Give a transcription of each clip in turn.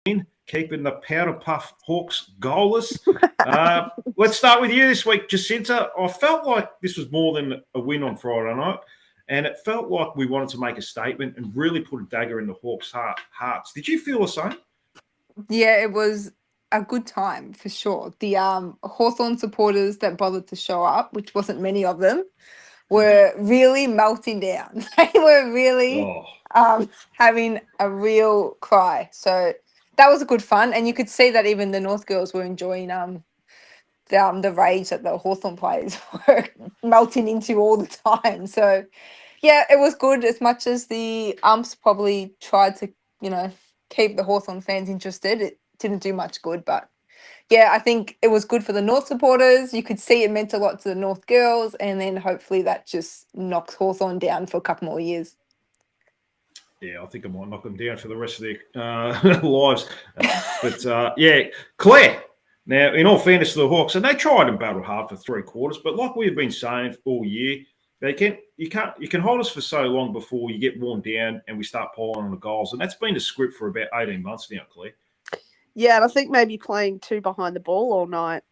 keeping the Powder Puff Hawks goalless. Let's start with you this week, Jacinta. I felt like this was more than a win on Friday night, and it felt like we wanted to make a statement and really put a dagger in the Hawks' hearts. Did you feel the same? Yeah, it was a good time for sure. The Hawthorn supporters that bothered to show up, which wasn't many of them, were really melting down. They were really having a real cry. So that was a good fun. And you could see that even the North girls were enjoying the rage that the Hawthorn players were melting into all the time. So yeah, it was good, as much as the umps probably tried to, keep the Hawthorn fans interested. It didn't do much good, but yeah, I think it was good for the North supporters. You could see it meant a lot to the North girls, and then hopefully that just knocks Hawthorn down for a couple more years. Yeah, I think I might knock them down for the rest of their lives. Yeah, Claire. Now, in all fairness to the Hawks, and they tried and battled hard for 3 quarters, but like we've been saying all year, you can hold us for so long before you get worn down and we start piling on the goals, and that's been the script for about 18 months now, Claire. Yeah, and I think maybe playing 2 behind the ball all night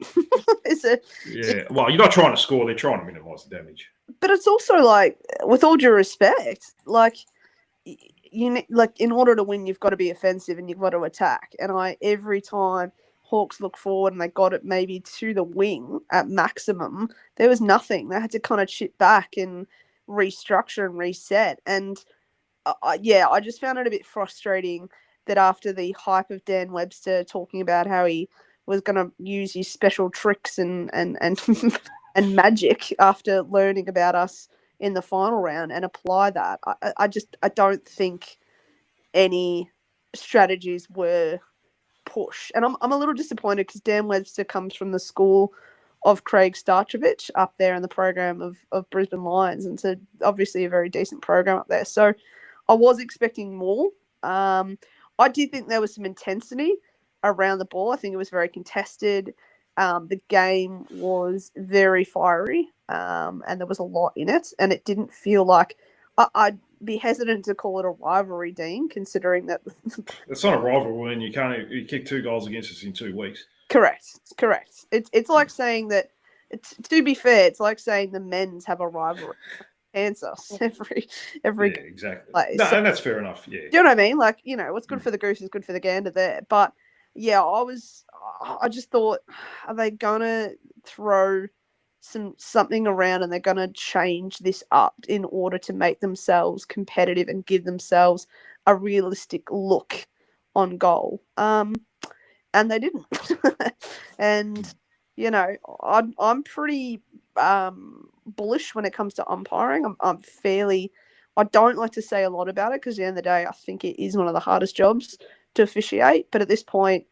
is it? Yeah, well, you're not trying to score; they're trying to minimise the damage. But it's also like, with all due respect, like in order to win, you've got to be offensive and you've got to attack. And every time Hawks look forward and they got it maybe to the wing at maximum, there was nothing. They had to kind of chip back and restructure and reset. And I just found it a bit frustrating that after the hype of Dan Webster talking about how he was going to use his special tricks and and magic after learning about us in the final round and apply that, I don't think any strategies were pushed. And I'm a little disappointed because Dan Webster comes from the school of Craig Starcevich up there in the program of Brisbane Lions, and so obviously a very decent program up there. So I was expecting more. I did think there was some intensity around the ball. I think it was very contested. The game was very fiery, and there was a lot in it. And it didn't feel like I'd be hesitant to call it a rivalry, Dean, considering that it's not a rivalry when you kick 2 goals against us in 2 weeks. Correct. It's like saying that. To be fair, it's like saying the men's have a rivalry. Answer every yeah, exactly. Place. No, and that's fair enough. Yeah, do you know what I mean? Like, what's good for the goose is good for the gander there. But yeah, I just thought, are they gonna throw something around and they're gonna change this up in order to make themselves competitive and give themselves a realistic look on goal? And they didn't. And I'm pretty bullish when it comes to umpiring. I don't like to say a lot about it because at the end of the day, I think it is one of the hardest jobs to officiate. But at this point,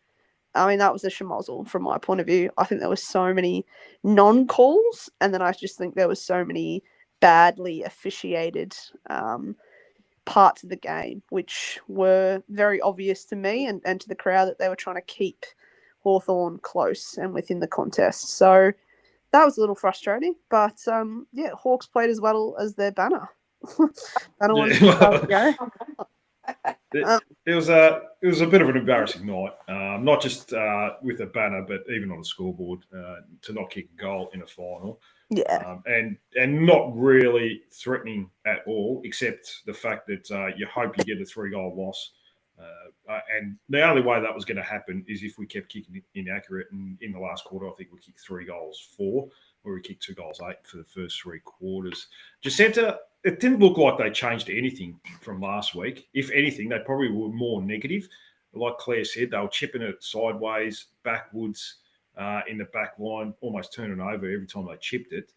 I mean, that was a schmozzle from my point of view. I think there were so many non-calls, and then I just think there were so many badly officiated parts of the game, which were very obvious to me and to the crowd that they were trying to keep Hawthorn close and within the contest. So that was a little frustrating, but Hawks played as well as their banner. It was a bit of an embarrassing night, not just with a banner, but even on the scoreboard to not kick a goal in a final. Yeah, and not really threatening at all, except the fact that you hope you get a 3-goal loss. And the only way that was going to happen is if we kept kicking inaccurate. And in the last quarter, I think we kicked 3 goals 4, where we kicked 2 goals 8 for the first 3 quarters. Jacinta, it didn't look like they changed anything from last week. If anything, they probably were more negative. Like Claire said, they were chipping it sideways, backwards, in the back line, almost turning over every time they chipped it.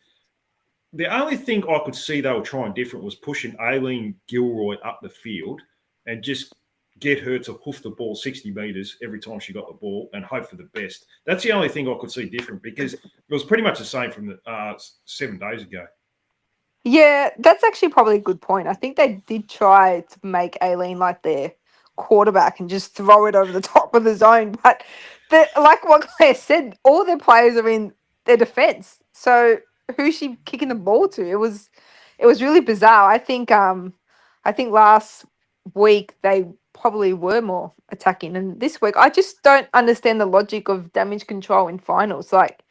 The only thing I could see they were trying different was pushing Aileen Gilroy up the field and just get her to hoof the ball 60 metres every time she got the ball and hope for the best. That's the only thing I could see different, because it was pretty much the same from the 7 days ago. Yeah, that's actually probably a good point. I think they did try to make Aileen like their quarterback and just throw it over the top of the zone. But like what Claire said, all their players are in their defence. So who's she kicking the ball to? It was really bizarre. I think last week they probably were more attacking. And this week, I just don't understand the logic of damage control in finals. Like,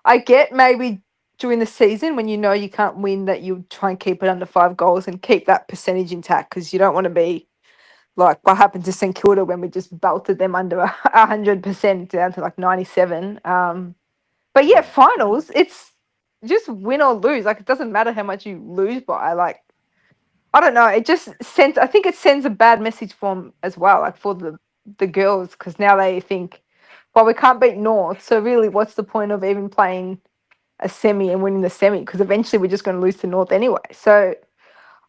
I get maybe during the season when you know you can't win that you try and keep it under 5 goals and keep that percentage intact because you don't want to be like what happened to St Kilda when we just belted them under 100% down to like 97. But yeah, finals, it's just win or lose. Like, it doesn't matter how much you lose by. Like, I don't know. It just sends. I think it sends a bad message for 'em as well, like for the girls, because now they think, well, we can't beat North, so really, what's the point of even playing a semi and winning the semi? Because eventually, we're just going to lose to North anyway. So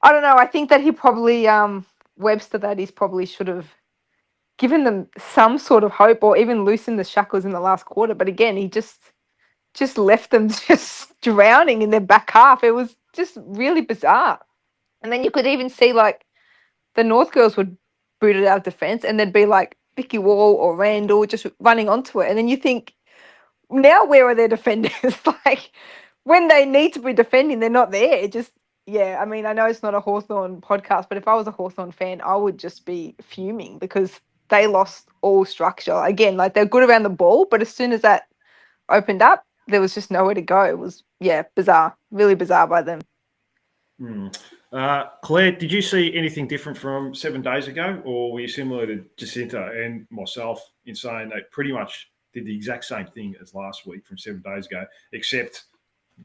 I don't know. I think that he probably Webster, that he's probably should have given them some sort of hope, or even loosened the shackles in the last quarter. But again, he just left them just drowning in their back half. It was just really bizarre. And then you could even see like the North girls would boot it out of defense, and there'd be like Vicky Wall or Randall just running onto it. And then you think, now where are their defenders? Like, when they need to be defending, they're not there. It just, yeah, I mean, I know it's not a Hawthorn podcast, but if I was a Hawthorn fan, I would just be fuming because they lost all structure. Again, like, they're good around the ball, but as soon as that opened up, there was just nowhere to go. It was, yeah, bizarre, really bizarre by them. Claire, did you see anything different from 7 days ago, or were you similar to Jacinta and myself in saying they pretty much did the exact same thing as last week from 7 days ago, except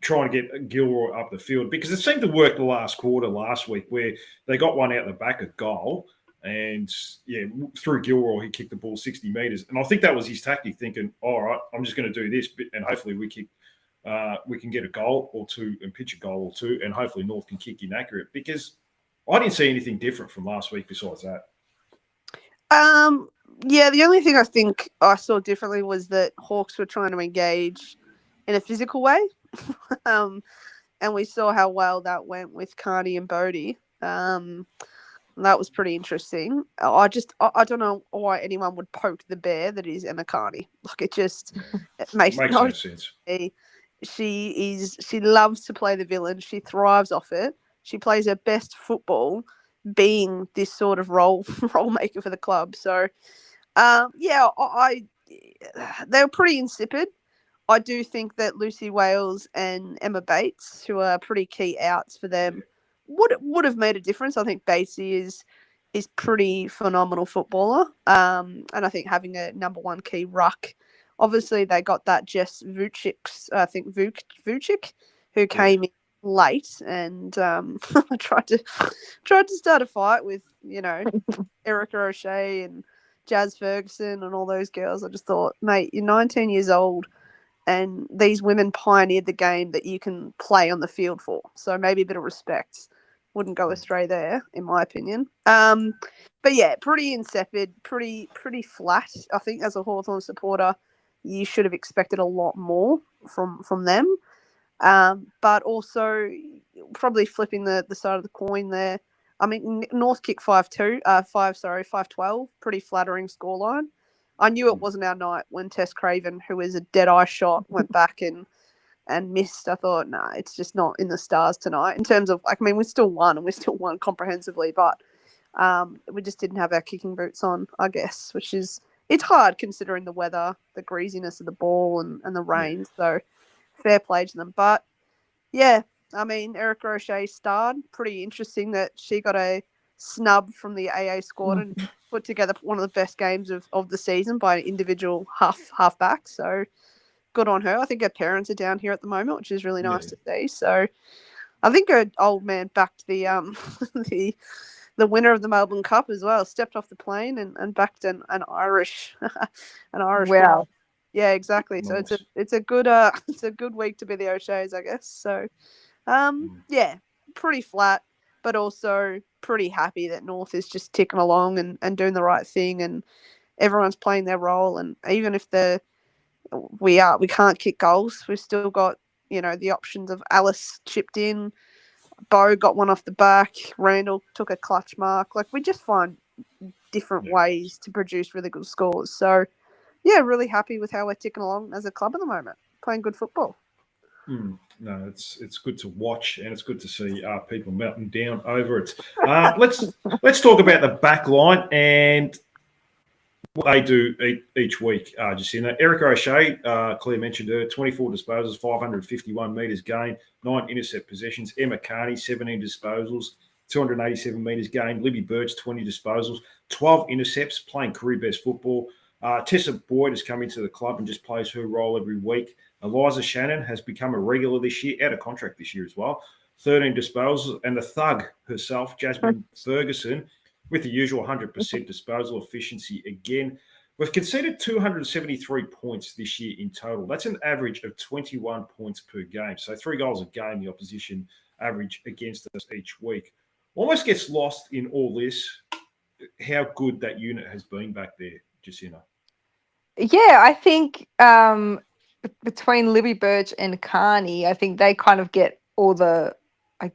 trying to get Gilroy up the field? Because it seemed to work the last quarter last week where they got one out the back of goal, and yeah, through Gilroy, he kicked the ball 60 metres. And I think that was his tactic, thinking, all right, I'm just going to do this, and hopefully we can get a goal or two and pitch a goal or two, and hopefully North can kick inaccurate, because I didn't see anything different from last week besides that. Yeah, the only thing I think I saw differently was that Hawks were trying to engage in a physical way. And we saw how well that went with Carney and Bodie. That was pretty interesting. I don't know why anyone would poke the bear that is Emma Carney. Like, it makes no sense. She loves to play the villain. She thrives off it. She plays her best football being this sort of role maker for the club. So, yeah, they were pretty insipid. I do think that Lucy Wales and Emma Bates, who are pretty key outs for them, would have made a difference. I think Batesy is pretty phenomenal footballer. And I think having a number one key ruck, obviously they got that Jess Vucic, who came in late and tried to start a fight with, Erica O'Shea and Jazz Ferguson and all those girls. I just thought, mate, you're 19 years old, and these women pioneered the game that you can play on the field for. So maybe a bit of respect wouldn't go astray there, in my opinion. But yeah, pretty insipid, pretty flat. I think as a Hawthorn supporter, you should have expected a lot more from them. But also probably flipping the side of the coin there. I mean, North kicked 5-12, pretty flattering scoreline. I knew it wasn't our night when Tess Craven, who is a dead-eye shot, went back and missed. I thought, nah, it's just not in the stars tonight. In terms of, we still won, and we still won comprehensively, but we just didn't have our kicking boots on, I guess, it's hard considering the weather, the greasiness of the ball and the rain. Yeah. So fair play to them. But yeah, Erica O'Shea starred. Pretty interesting that she got a snub from the AA squad and put together one of the best games of the season by an individual halfback. So good on her. I think her parents are down here at the moment, which is really nice to see. So I think her old man backed the the winner of the Melbourne Cup as well. Stepped off the plane and backed an Irish Wow. Player. Yeah, exactly. Nice. So it's a good week to be the O'Sheas, I guess. So yeah, pretty flat, but also pretty happy that North is just ticking along and doing the right thing, and everyone's playing their role. And even if we can't kick goals, we've still got, the options of Alice chipped in, Bo got one off the back, Randall took a clutch mark. Like, we just find different ways to produce really good scores. So yeah, really happy with how we're ticking along as a club at the moment, playing good football. No, it's good to watch, and it's good to see people melting down over it. Let's talk about the back line and what they do each week. Just in that, Erica O'Shea, Claire mentioned her, 24 disposals, 551 metres gained, 9 intercept possessions. Emma Carney, 17 disposals, 287 metres gained. Libby Birch, 20 disposals, 12 intercepts, playing career best football. Tessa Boyd has come into the club and just plays her role every week. Eliza Shannon has become a regular this year, out of contract this year as well. 13 disposals. And the thug herself, Jasmine Ferguson, with the usual 100% disposal efficiency again. We've conceded 273 points this year in total. That's an average of 21 points per game. So 3 goals a game, the opposition average against us each week. Almost gets lost in all this how good that unit has been back there, Jacinta. Yeah, I think between Libby Birch and Carney, I think they kind of get all the, I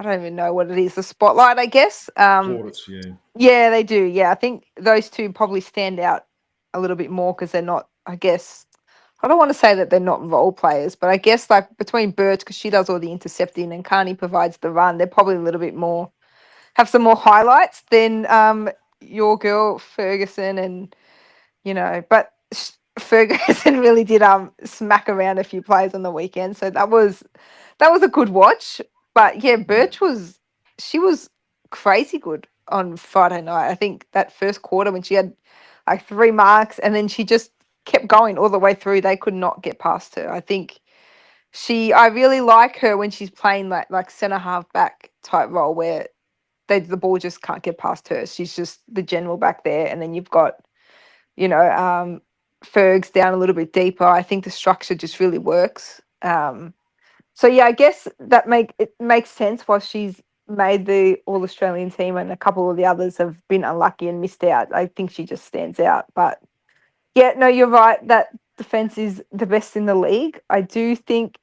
don't even know what it is, the spotlight, I guess. Plaudits, yeah. Yeah, they do. Yeah, I think those two probably stand out a little bit more because they're not, I guess, I don't want to say that they're not role players, but I guess like between Birch, because she does all the intercepting and Carney provides the run, they're probably a little bit more, have some more highlights than your girl Ferguson and, but Ferguson really did smack around a few players on the weekend. So that was a good watch. But yeah, Birch was crazy good on Friday night. I think that first quarter when she had like 3 marks and then she just kept going all the way through. They could not get past her. I think I really like her when she's playing like centre half back type role where the ball just can't get past her. She's just the general back there, and then you've got Fergs down a little bit deeper. I think the structure just really works. So yeah, I guess it makes sense why she's made the All-Australian team and a couple of the others have been unlucky and missed out. I think she just stands out. But yeah, no, you're right. That defense is the best in the league. I do think,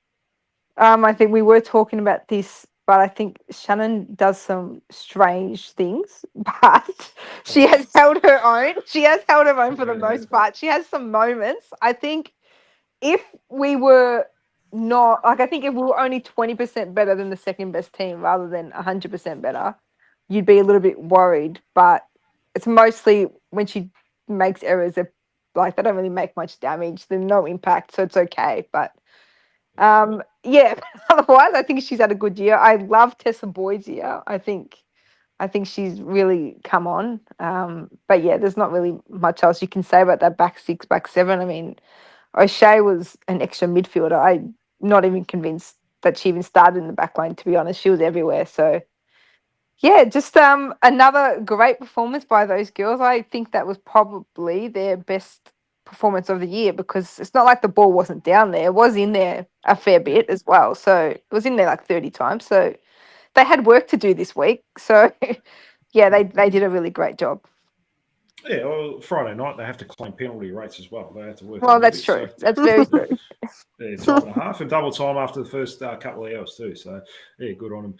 I think we were talking about this, but I think Shannon does some strange things, but she has held her own. She has held her own for the most part. She has some moments. I think if we were not, like, I think if we were only 20% better than the second best team rather than 100% better, you'd be a little bit worried. But it's mostly when she makes errors, they don't really make much damage. There's no impact, so it's okay. But yeah, otherwise, I think she's had a good year. I love Tessa Boyd's year. I think she's really come on. But yeah, there's not really much else you can say about that back 6, back 7. I mean, O'Shea was an extra midfielder. I'm not even convinced that she even started in the back line, to be honest. She was everywhere. So yeah, just another great performance by those girls. I think that was probably their best performance of the year because it's not like the ball wasn't down there. It was in there a fair bit as well. So it was in there like 30 times. So they had work to do this week. So yeah, they did a really great job. Yeah, well, Friday night they have to claim penalty rates as well. They have to work. Well, that's true. So. That's very true. Yeah, time and a half and double time after the first couple of hours too. So yeah, good on them.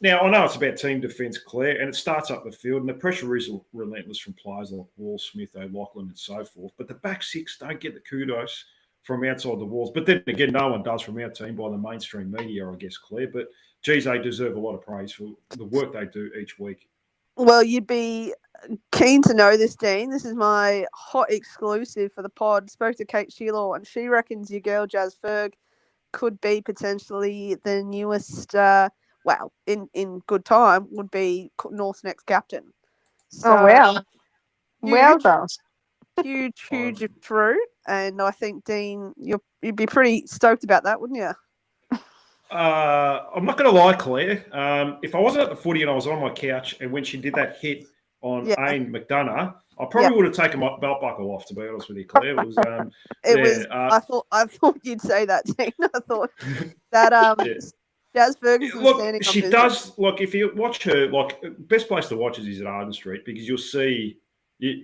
Now I know it's about team defence, Claire, and it starts up the field, and the pressure is relentless from players like Wall, Smith, O'Loughlin, and so forth. But the back 6 don't get the kudos from outside the walls. But then again, no one does from our team by the mainstream media, I guess, Claire. But geez, they deserve a lot of praise for the work they do each week. Well, you'd be keen to know this, Dean. This is my hot exclusive for the pod. Spoke to Kate Sheila, and she reckons your girl Jazz Ferg could be potentially the newest, in good time, would be North's next captain. So, oh, wow. Well done. Huge fruit. And I think, Dean, you'd be pretty stoked about that, wouldn't you? I'm not going to lie, Claire. If I wasn't at the footy and I was on my couch and when she did that hit on Aine McDonough, I probably would have taken my belt buckle off, to be honest with you, Claire. I thought you'd say that, Dean. I thought that Jazz Ferguson standing she does. Look, if you watch her, best place to watch is at Arden Street because you'll see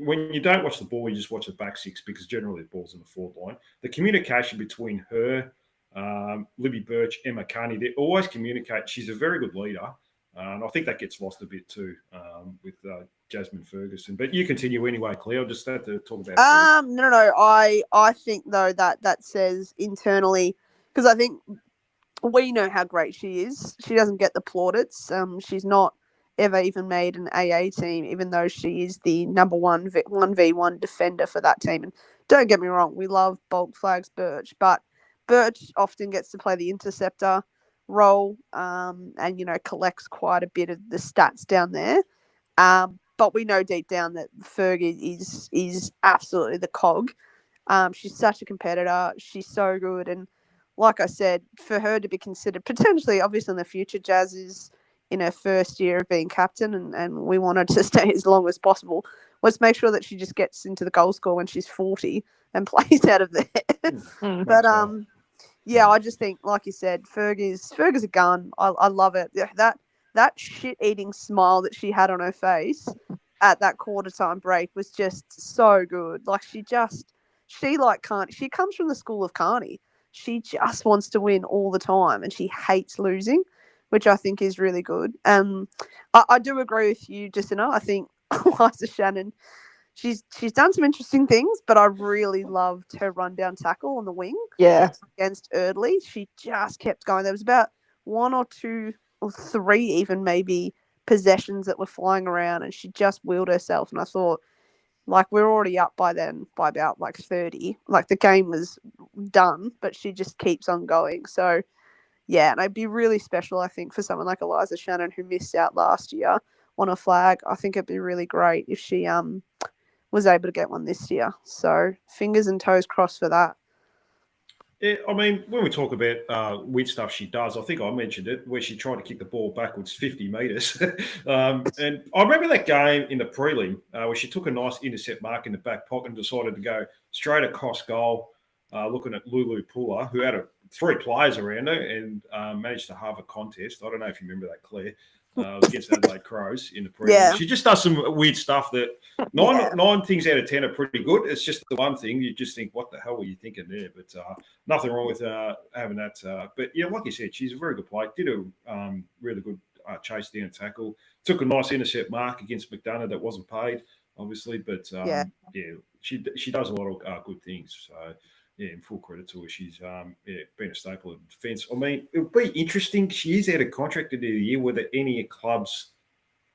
when you don't watch the ball, you just watch the back 6 because generally the ball's in the forward line. The communication between her, Libby Birch, Emma Carney, they always communicate. She's a very good leader. And I think that gets lost a bit too with Jasmine Ferguson. But you continue anyway, Claire. I just had to talk about. No. I think though that says internally, because I think we know how great she is. She doesn't get the plaudits. She's not ever even made an AA team, even though she is the number 1v1 defender for that team. And don't get me wrong, we love Bold Flags Birch, but Birch often gets to play the interceptor role, and collects quite a bit of the stats down there. But we know deep down that Ferg is absolutely the cog. She's such a competitor. She's so good. And like I said, for her to be considered potentially, obviously in the future, Jazz is in her first year of being captain, and we want her to stay as long as possible. Let's make sure that she just gets into the goal score when she's 40 and plays out of there. But yeah, I just think, like you said, Ferg is a gun. I love it. That shit-eating smile that she had on her face at that quarter time break was just so good. Like she comes from the school of Carney. She just wants to win all the time, and she hates losing, which I think is really good. I do agree with you, Jacinta. I think Liza Shannon, she's done some interesting things, but I really loved her rundown tackle on the wing. Yeah. Against Erdley. She just kept going. There was about 1 or 2 or 3 even maybe possessions that were flying around, and she just wheeled herself. And I thought, like, we're already up by then by about like 30. Like the game was done, but she just keeps on going. So yeah, and it'd be really special, I think, for someone like Eliza Shannon who missed out last year on a flag. I think it'd be really great if she was able to get one this year. So fingers and toes crossed for that. Yeah, I mean, when we talk about weird stuff she does, I think I mentioned it, where she tried to kick the ball backwards 50 metres. And I remember that game in the prelim where she took a nice intercept mark in the back pocket and decided to go straight across goal, looking at Lulu Puller, who had 3 players around her and managed to have a contest. I don't know if you remember that, Claire. Against Adelaide Crows in the prelim. Yeah. She just does some weird stuff that nine things out of 10 are pretty good. It's just the one thing you just think, what the hell were you thinking there? But nothing wrong with having that. But yeah, like you said, she's a very good player. Did a really good chase down tackle. Took a nice intercept mark against McDonough that wasn't paid, obviously. But yeah, she does a lot of good things. So yeah, in full credit to her. She's been a staple of defence. I mean, it would be interesting. She is out of contract at the year. Whether any clubs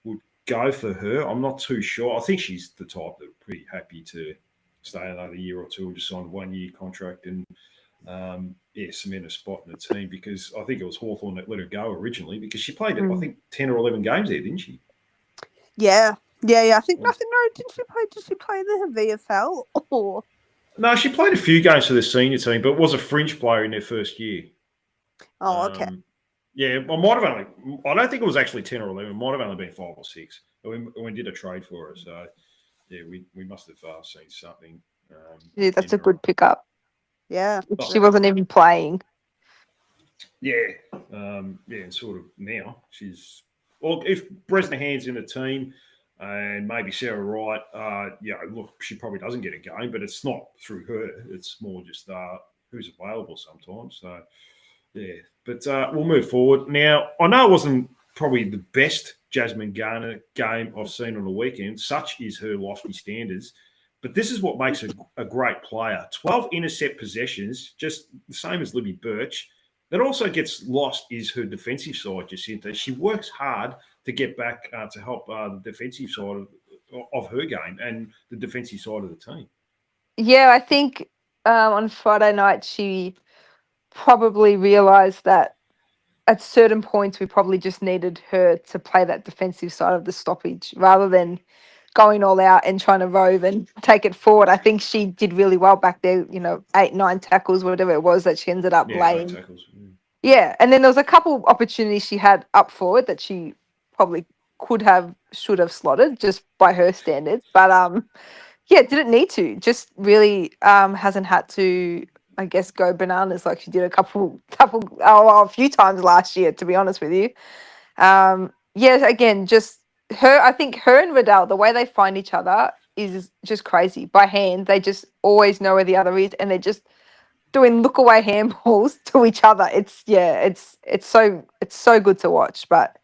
would go for her, I'm not too sure. I think she's the type that are pretty happy to stay another year or two and just sign a 1-year contract and cement a spot in the team, because I think it was Hawthorn that let her go originally because she played, I think, 10 or 11 games there, didn't she? Yeah. I think nothing. No, did she play in the VFL or? No, she played a few games for the senior team, but was a fringe player in their first year. Oh, okay. Yeah, I might have only. I don't think it was actually 10 or 11. It might have only been 5 or 6. We did a trade for her, so yeah, we must have seen something. Yeah, that's a good pickup. Yeah, she wasn't even playing. Yeah, and sort of now she's. Well, if Bresnahan's in the team. And maybe Sarah Wright, look, she probably doesn't get a game, but it's not through her. It's more just who's available sometimes. So, yeah. But we'll move forward. Now, I know it wasn't probably the best Jasmine Garner game I've seen on the weekend. Such is her lofty standards. But this is what makes her a great player. 12 intercept possessions, just the same as Libby Birch. That also gets lost is her defensive side, Jacinta. She works hard to get back to help the defensive side of her game and the defensive side of the team. Yeah, I think on Friday night she probably realised that at certain points we probably just needed her to play that defensive side of the stoppage rather than going all out and trying to rove and take it forward. I think she did really well back there, 8, 9 tackles, whatever it was that she ended up laying. 8 tackles. Yeah, and then there was a couple opportunities she had up forward that she probably should have slotted just by her standards. But didn't need to. Just really hasn't had to, I guess, go bananas like she did a few times last year, to be honest with you. Again, just her. I think her and Riddell, the way they find each other is just crazy. By hand, they just always know where the other is, and they're just doing look away handballs to each other. It's so good to watch. But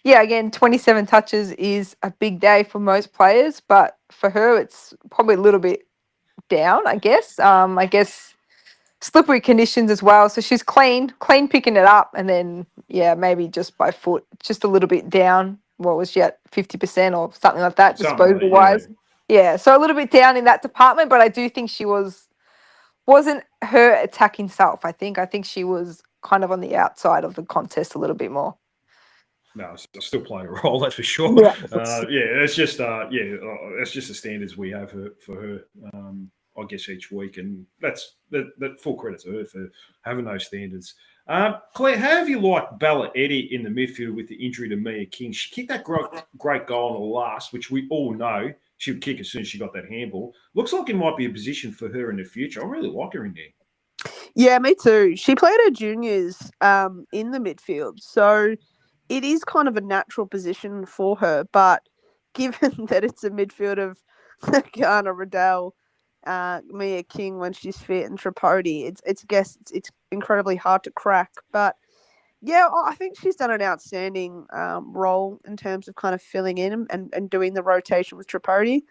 yeah, again, 27 touches is a big day for most players, but for her, it's probably a little bit down, I guess. I guess slippery conditions as well. So she's clean picking it up, and then yeah, maybe just by foot, just a little bit down. What was she at 50% or something like that, Something like that, disposal wise? Yeah, so a little bit down in that department, but I do think she wasn't her attacking self. I think she was kind of on the outside of the contest a little bit more. No, it's still playing a role, that's for sure. Yeah. It's just it's just the standards we have for her. I guess each week, and that's that full credit to her for having those standards. Claire, how have you liked Bella Eddy in the midfield with the injury to Mia King? She kicked that great goal on the last, which we all know she would kick as soon as she got that handball. Looks like it might be a position for her in the future. I really like her in there. Yeah, me too. She played her juniors in the midfield, so it is kind of a natural position for her. But given that it's a midfield of Garner Riddell, Mia King when she's fit, and Tripodi, it's incredibly hard to crack. But yeah, I think she's done an outstanding role in terms of kind of filling in and doing the rotation with Tripodi.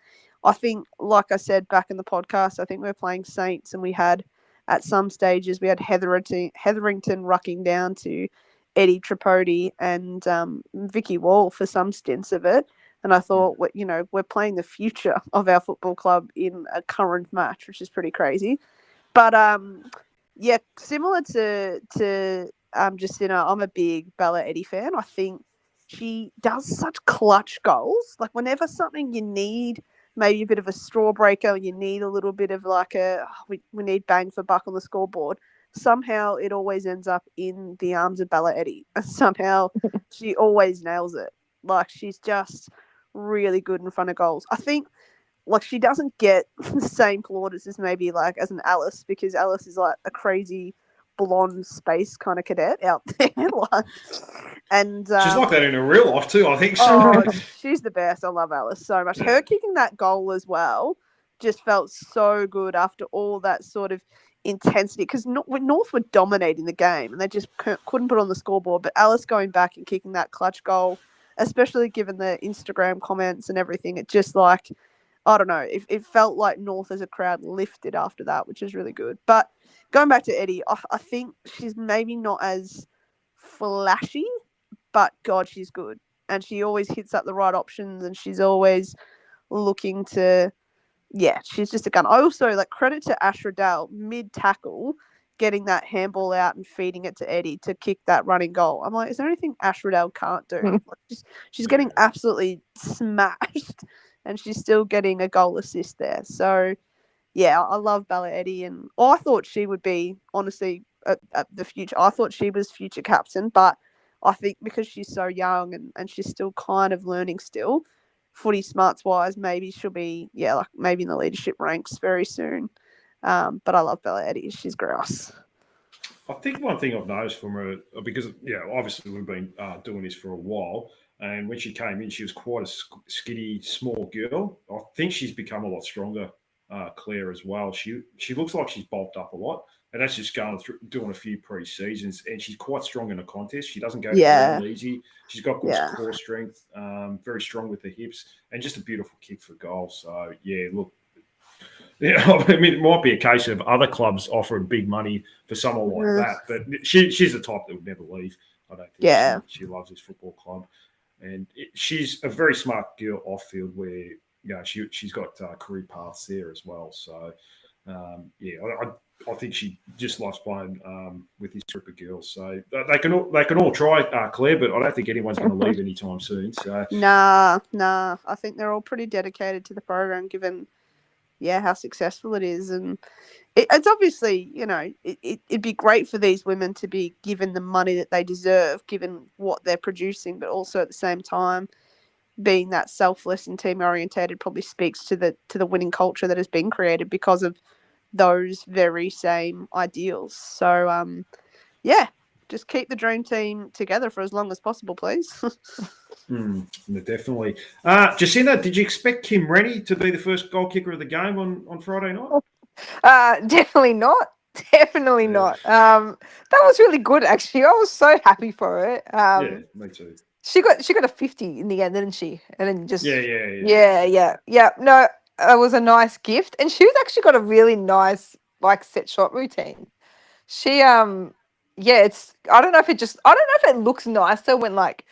I think, like I said back in the podcast, I think we were playing Saints, and we had at some stages we had Hetherington rucking down to Eddie Tripodi and Vicky Wall for some stints of it. And I thought, we're playing the future of our football club in a current match, which is pretty crazy. But yeah, similar to Jacinta, I'm a big Bella Eddy fan. I think she does such clutch goals. Like whenever something you need, maybe a bit of a straw breaker, you need a little bit of like we need bang for buck on the scoreboard. Somehow it always ends up in the arms of Bella Eddy. And somehow she always nails it. Like she's just really good in front of goals. I think like she doesn't get the same plaudits as maybe like as an Alice, because Alice is like a crazy blonde space kind of cadet out there. And she's like that in her real life too, I think. Oh, she's the best. I love Alice so much. Her kicking that goal as well just felt so good after all that sort of intensity, because North were dominating the game and they just couldn't put on the scoreboard. But Alice going back and kicking that clutch goal, especially given the Instagram comments and everything, it just like, I don't know, it felt like North as a crowd lifted after that, which is really good. But going back to Eddy, I think she's maybe not as flashy, but God, she's good. And she always hits up the right options, and she's always looking to, she's just a gun. I also like credit to Ash Riddell mid-tackle, getting that handball out and feeding it to Eddy to kick that running goal. I'm like, is there anything Ash Riddell can't do? Like, she's getting absolutely smashed, and she's still getting a goal assist there. So, yeah, I love Bella Eddy, and I thought she would be, honestly, at the future. I thought she was future captain, but I think because she's so young and she's still kind of learning still, footy smarts wise, maybe she'll be, like maybe in the leadership ranks very soon. But I love Bella Eddy. She's grouse. I think one thing I've noticed from her, because, obviously we've been doing this for a while, and when she came in, she was quite a skinny, small girl. I think she's become a lot stronger, Claire, as well. She looks like she's bulked up a lot, and that's just going through doing a few pre-seasons, and she's quite strong in a contest. She doesn't go easy. She's got good core strength, very strong with the hips, and just a beautiful kick for goal. So, look, I mean, it might be a case of other clubs offering big money for someone like that, but she's the type that would never leave. I don't think she loves this football club. And she's a very smart girl off field where, she's got career paths there as well. So, I think she just loves playing with this group of girls. So they can all try, Claire, but I don't think anyone's going to leave anytime soon. So Nah. I think they're all pretty dedicated to the program, given how successful it is. And it's obviously, it'd be great for these women to be given the money that they deserve, given what they're producing, but also at the same time, being that selfless and team orientated probably speaks to the winning culture that has been created because of those very same ideals. So, just keep the dream team together for as long as possible, please. Definitely. Jacinta, did you expect Kim Rennie to be the first goal kicker of the game on Friday night? Definitely not. Definitely not. That was really good, actually. I was so happy for it. Me too. She got a 50 in the end, didn't she? And then just yeah. No, it was a nice gift, and she was actually got a really nice like set shot routine. She yeah, it's I don't know if it looks nicer when like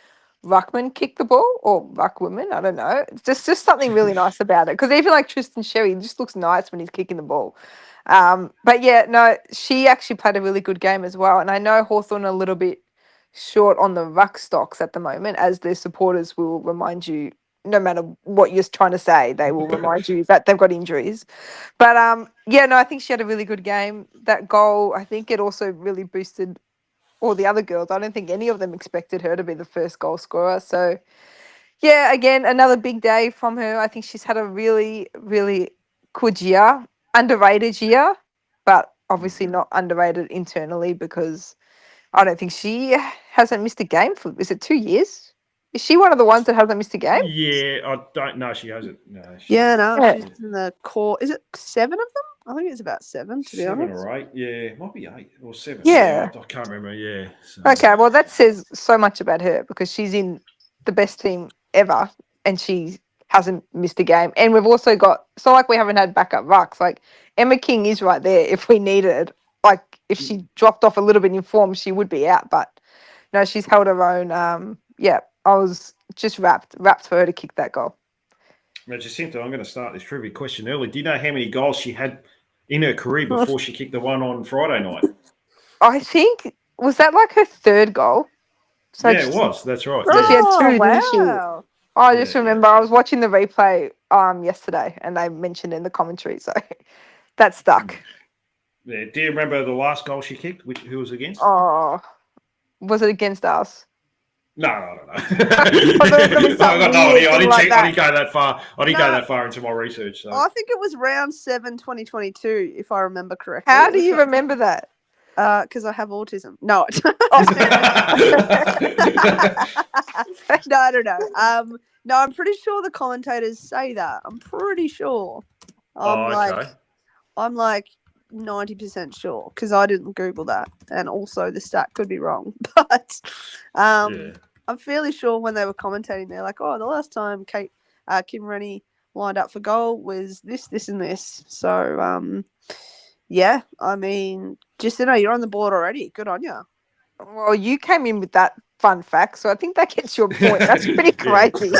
ruckman kick the ball or ruckwomen. I don't know. It's just something really nice about it because even like Tristan Sherry just looks nice when he's kicking the ball. But yeah, no, she actually played a really good game as well, and I know Hawthorn a little bit short on the ruck stocks at the moment, as their supporters will remind you. No matter what you're trying to say, they will remind you that they've got injuries. But yeah, no, I think she had a really good game. That goal, I think it also really boosted all the other girls. I don't think any of them expected her to be the first goal scorer. So yeah, again, another big day from her. I think she's had a really, really good year, underrated year, but obviously not underrated internally because I don't think she hasn't missed a game for, is it 2 years? Is she one of the ones that hasn't missed a game? Yeah, I don't know. She hasn't. No. Yeah, no, Yeah. she's in the core. Is it 7 of them? I think it's about 7, to be 7 honest. or 8. Yeah, it might be 8 or 7. Yeah. I can't remember. Yeah. So. Okay, well, that says so much about her because she's in the best team ever and she hasn't missed a game. And we've also got, it's not like we haven't had backup rucks. Like Emma King is right there if we needed. Like if she dropped off a little bit in form, she would be out. But no, she's held her own. Yeah, I was just rapt for her to kick that goal. Now, Jacinta, I'm going to start this trivia question early. Do you know how many goals she had in her career before she kicked the one on Friday night? I think, was that like her third goal? So yeah, it was. That's right. So she had two, wow. didn't she? I just remember I was watching the replay yesterday and they mentioned in the commentary, so that stuck. Yeah. Do you remember the last goal she kicked? Who was against? Oh, was it against us? No, I don't know. I thought it was gonna be I got something no weird, idea. I didn't, like I didn't go that far. I didn't No. go that far into my research. So. I think it was round 7, 2022, if I remember correctly. How do you remember that? Because I have autism. No. No. No, I'm pretty sure the commentators say that. I'm pretty sure. I'm like 90% sure because I didn't Google that, and also the stat could be wrong. But I'm fairly sure when they were commentating, they're like, "Oh, the last time Kim Rennie lined up for goal was this, this, and this." So, yeah, I mean, just you're on the board already. Good on you. Well, you came in with that fun fact, so I think that gets you a point. That's pretty crazy.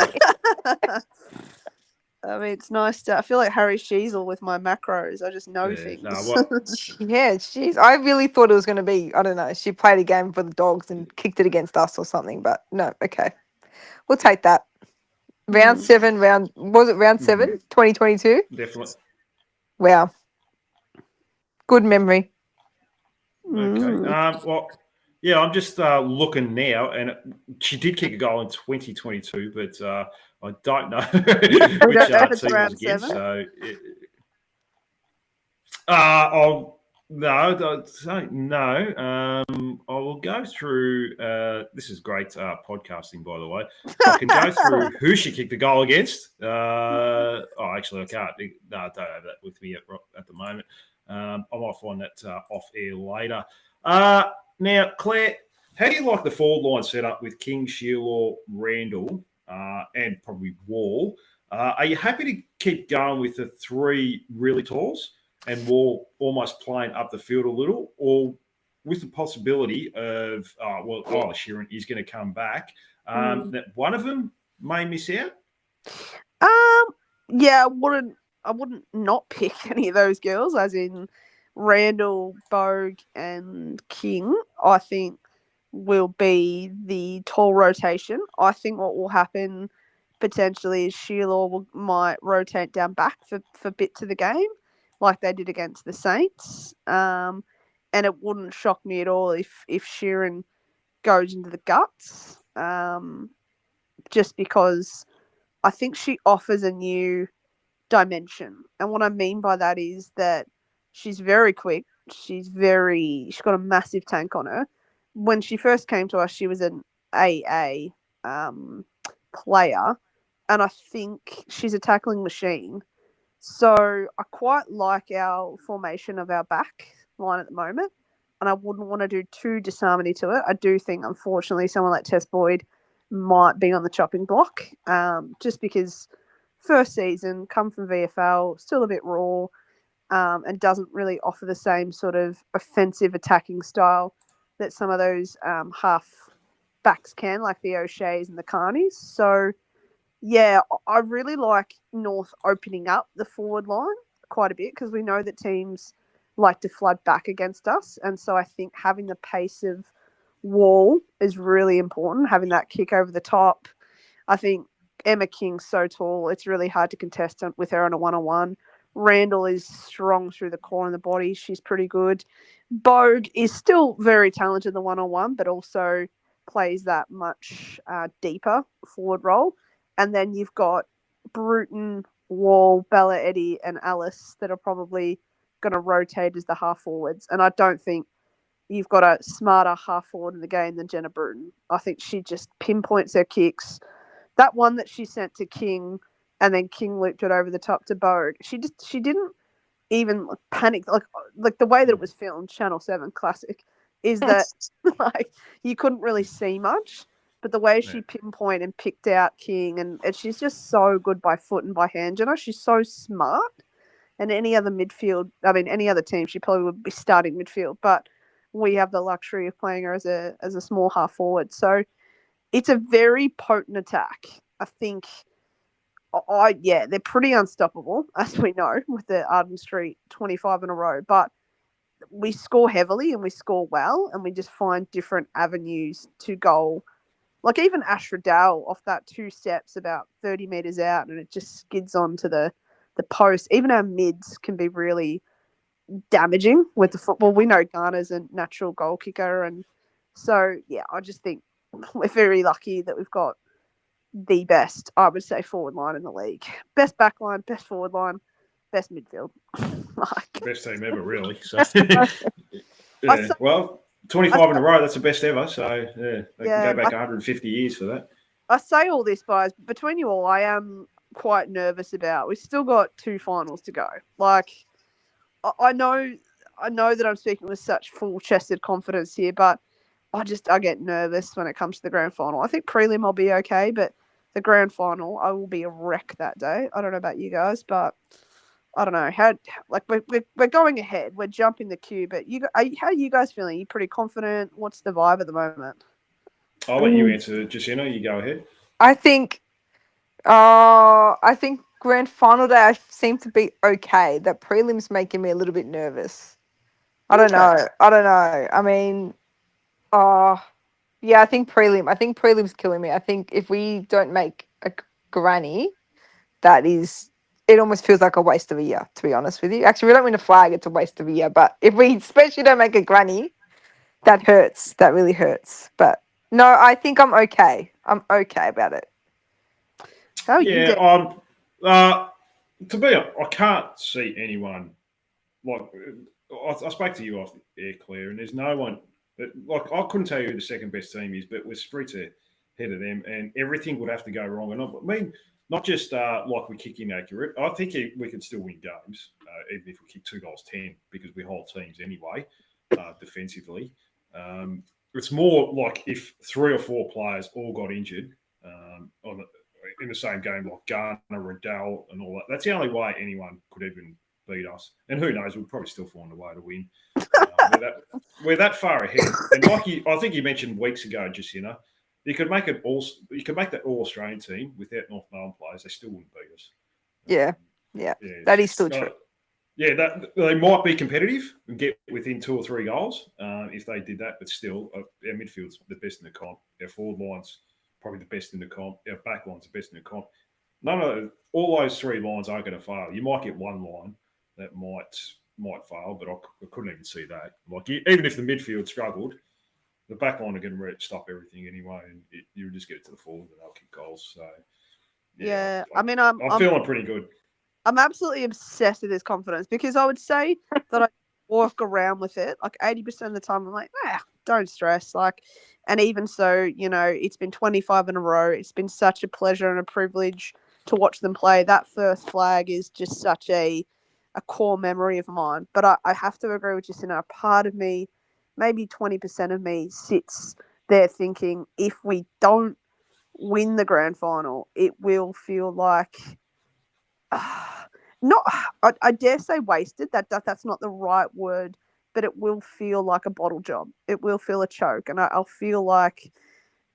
I mean, it's nice to. I feel like Harry Sheasel with my macros. I just know things. Yeah, jeez. I really thought it was going to be, I don't know, she played a game for the Dogs and kicked it against us or something, but no, okay. We'll take that. Round 7, was it round 7, 2022? Definitely. Wow. Good memory. Okay. Well, yeah, I'm just looking now, and she did kick a goal in 2022, but I don't know which team was against. So, I will go through. This is great podcasting, by the way. I can go through who she kicked the goal against. Actually, I can't. No, I don't have that with me at the moment. I might find that off air later. Now, Claire, how do you like the forward line set up with King, Sheila, Randall, and probably Wall? Are you happy to keep going with the 3 really talls and Wall almost playing up the field a little, or with the possibility of, Sheeran is going to come back, that one of them may miss out? Yeah, I wouldn't not pick any of those girls, as in Randall, Bogue, and King. I think will be the tall rotation. I think what will happen potentially is Sheila might rotate down back for bits of the game, like they did against the Saints. And it wouldn't shock me at all if Sheeran goes into the guts, just because I think she offers a new dimension. And what I mean by that is that she's very quick. She's got a massive tank on her. When she first came to us, she was an AA player, and I think she's a tackling machine. So I quite like our formation of our back line at the moment, and I wouldn't want to do too disharmony to it. I do think, unfortunately, someone like Tess Boyd might be on the chopping block, just because first season, come from VFL, still a bit raw, and doesn't really offer the same sort of offensive attacking style that some of those half backs can, like the O'Sheas and the Carneys. So, yeah, I really like North opening up the forward line quite a bit because we know that teams like to flood back against us. And so I think having the pace of Wall is really important, having that kick over the top. I think Emma King's so tall, it's really hard to contest with her on a one-on-one. Randall is strong through the core and the body. She's pretty good. Bogue is still very talented in the one-on-one, but also plays that much deeper forward role. And then you've got Bruton, Wall, Bella Eddy, and Alice that are probably going to rotate as the half forwards. And I don't think you've got a smarter half forward in the game than Jenna Bruton. I think she just pinpoints her kicks. That one that she sent to King, and then King looped it over the top to Bogue. She didn't even panic, like the way that it was filmed, Channel 7 classic, is that like you couldn't really see much, but the way she pinpointed and picked out King, and she's just so good by foot and by hand. You know, she's so smart. And any other any other team, she probably would be starting midfield, but we have the luxury of playing her as a small half forward. So it's a very potent attack. I think they're pretty unstoppable, as we know, with the Arden Street 25 in a row. But we score heavily and we score well, and we just find different avenues to goal. Like even Ash Riddell off that 2 steps about 30 metres out, and it just skids onto the post. Even our mids can be really damaging with the football. We know Garner's a natural goal kicker, and so yeah, I just think we're very lucky that we've got the best, I would say, forward line in the league. Best back line, best forward line, best midfield. Best team ever, really. So, yeah. Well, 25 in a row, that's the best ever. So, yeah, they can go back 150 years for that. I say all this, guys, between you all, I am quite nervous about. We've still got 2 finals to go. Like, I know that I'm speaking with such full-chested confidence here, but I get nervous when it comes to the grand final. I think prelim I'll be okay, but the grand final, I will be a wreck that day. I don't know about you guys, but I don't know how. Like we're going ahead, we're jumping the queue. But how are you guys feeling? Are you pretty confident? What's the vibe at the moment? I'll let you answer, Jacina. You go ahead. I think grand final day I seem to be okay. That prelim's making me a little bit nervous. I don't know. I mean, yeah, I think prelim's killing me. I think if we don't make a granny, it almost feels like a waste of a year, to be honest with you. Actually, if we don't win a flag, it's a waste of a year. But if we especially don't make a granny, that hurts. That really hurts. But no, I think I'm okay. I'm okay about it. Oh, yeah. To be honest, I can't see anyone like. I spoke to you off air, Claire, and there's no one. Like I couldn't tell you who the second best team is, but we're streets ahead of them, and everything would have to go wrong. And I mean, not just like we kick inaccurate. I think we could still win games, even if we kick 2 goals 10, because we hold teams anyway defensively. It's more like if 3 or 4 players all got injured in the same game, like Garner, Riddell, and all that. That's the only way anyone could even beat us. And who knows? We'll probably still find a way to win. We're that far ahead. And I think you mentioned weeks ago, just you could make it all. You could make that all-Australian team without North Melbourne players. They still wouldn't beat us. Yeah, that is still true. Yeah, they might be competitive and get within 2 or 3 goals if they did that. But still, our midfield's the best in the comp. Our forward line's probably the best in the comp. Our back line's the best in the comp. All those 3 lines aren't going to fail. You might get one line that might fail, but I couldn't even see that. Like even if the midfield struggled, the back line are going to stop everything anyway, and you just get it to the forward and they'll kick goals. So yeah, I mean, I'm feeling pretty good. I'm absolutely obsessed with this confidence because I would say that I walk around with it like 80% of the time. I'm like, don't stress. Like, and even so, it's been 25 in a row. It's been such a pleasure and a privilege to watch them play. That first flag is just such a core memory of mine. But I have to agree with Jacinta. A part of me, maybe 20% of me, sits there thinking if we don't win the grand final, it will feel like not. I dare say wasted. That's not the right word, but it will feel like a bottle job. It will feel a choke, and I'll feel like,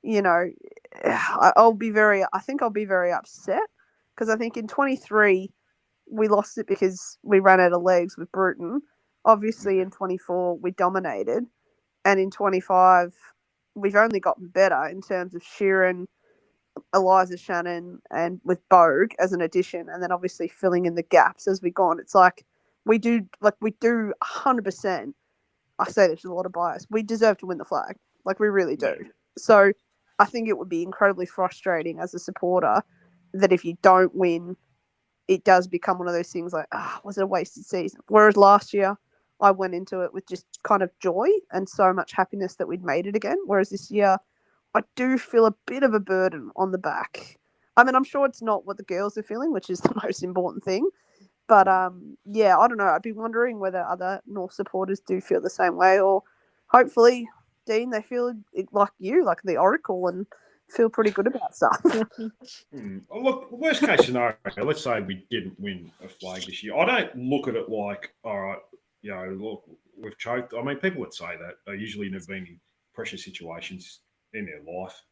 I'll be very. I think I'll be very upset because I think in 23 we lost it because we ran out of legs with Bruton. Obviously, in 24 we dominated, and in 25 we've only gotten better in terms of Sheeran, Eliza Shannon, and with Bogue as an addition, and then obviously filling in the gaps as we go on. It's like we do 100%. I say this with a lot of bias. We deserve to win the flag, like we really do. So I think it would be incredibly frustrating as a supporter that if you don't win, it does become one of those things like, was it a wasted season? Whereas last year, I went into it with just kind of joy and so much happiness that we'd made it again. Whereas this year, I do feel a bit of a burden on the back. I mean, I'm sure it's not what the girls are feeling, which is the most important thing. But yeah, I don't know. I'd be wondering whether other North supporters do feel the same way, or hopefully, Dean, they feel like you, like the Oracle, and feel pretty good about stuff. Well, look, worst case scenario, let's say we didn't win a flag this year. I don't look at it like, all right, look, we've choked. I mean, people would say that. They usually never been in pressure situations in their life.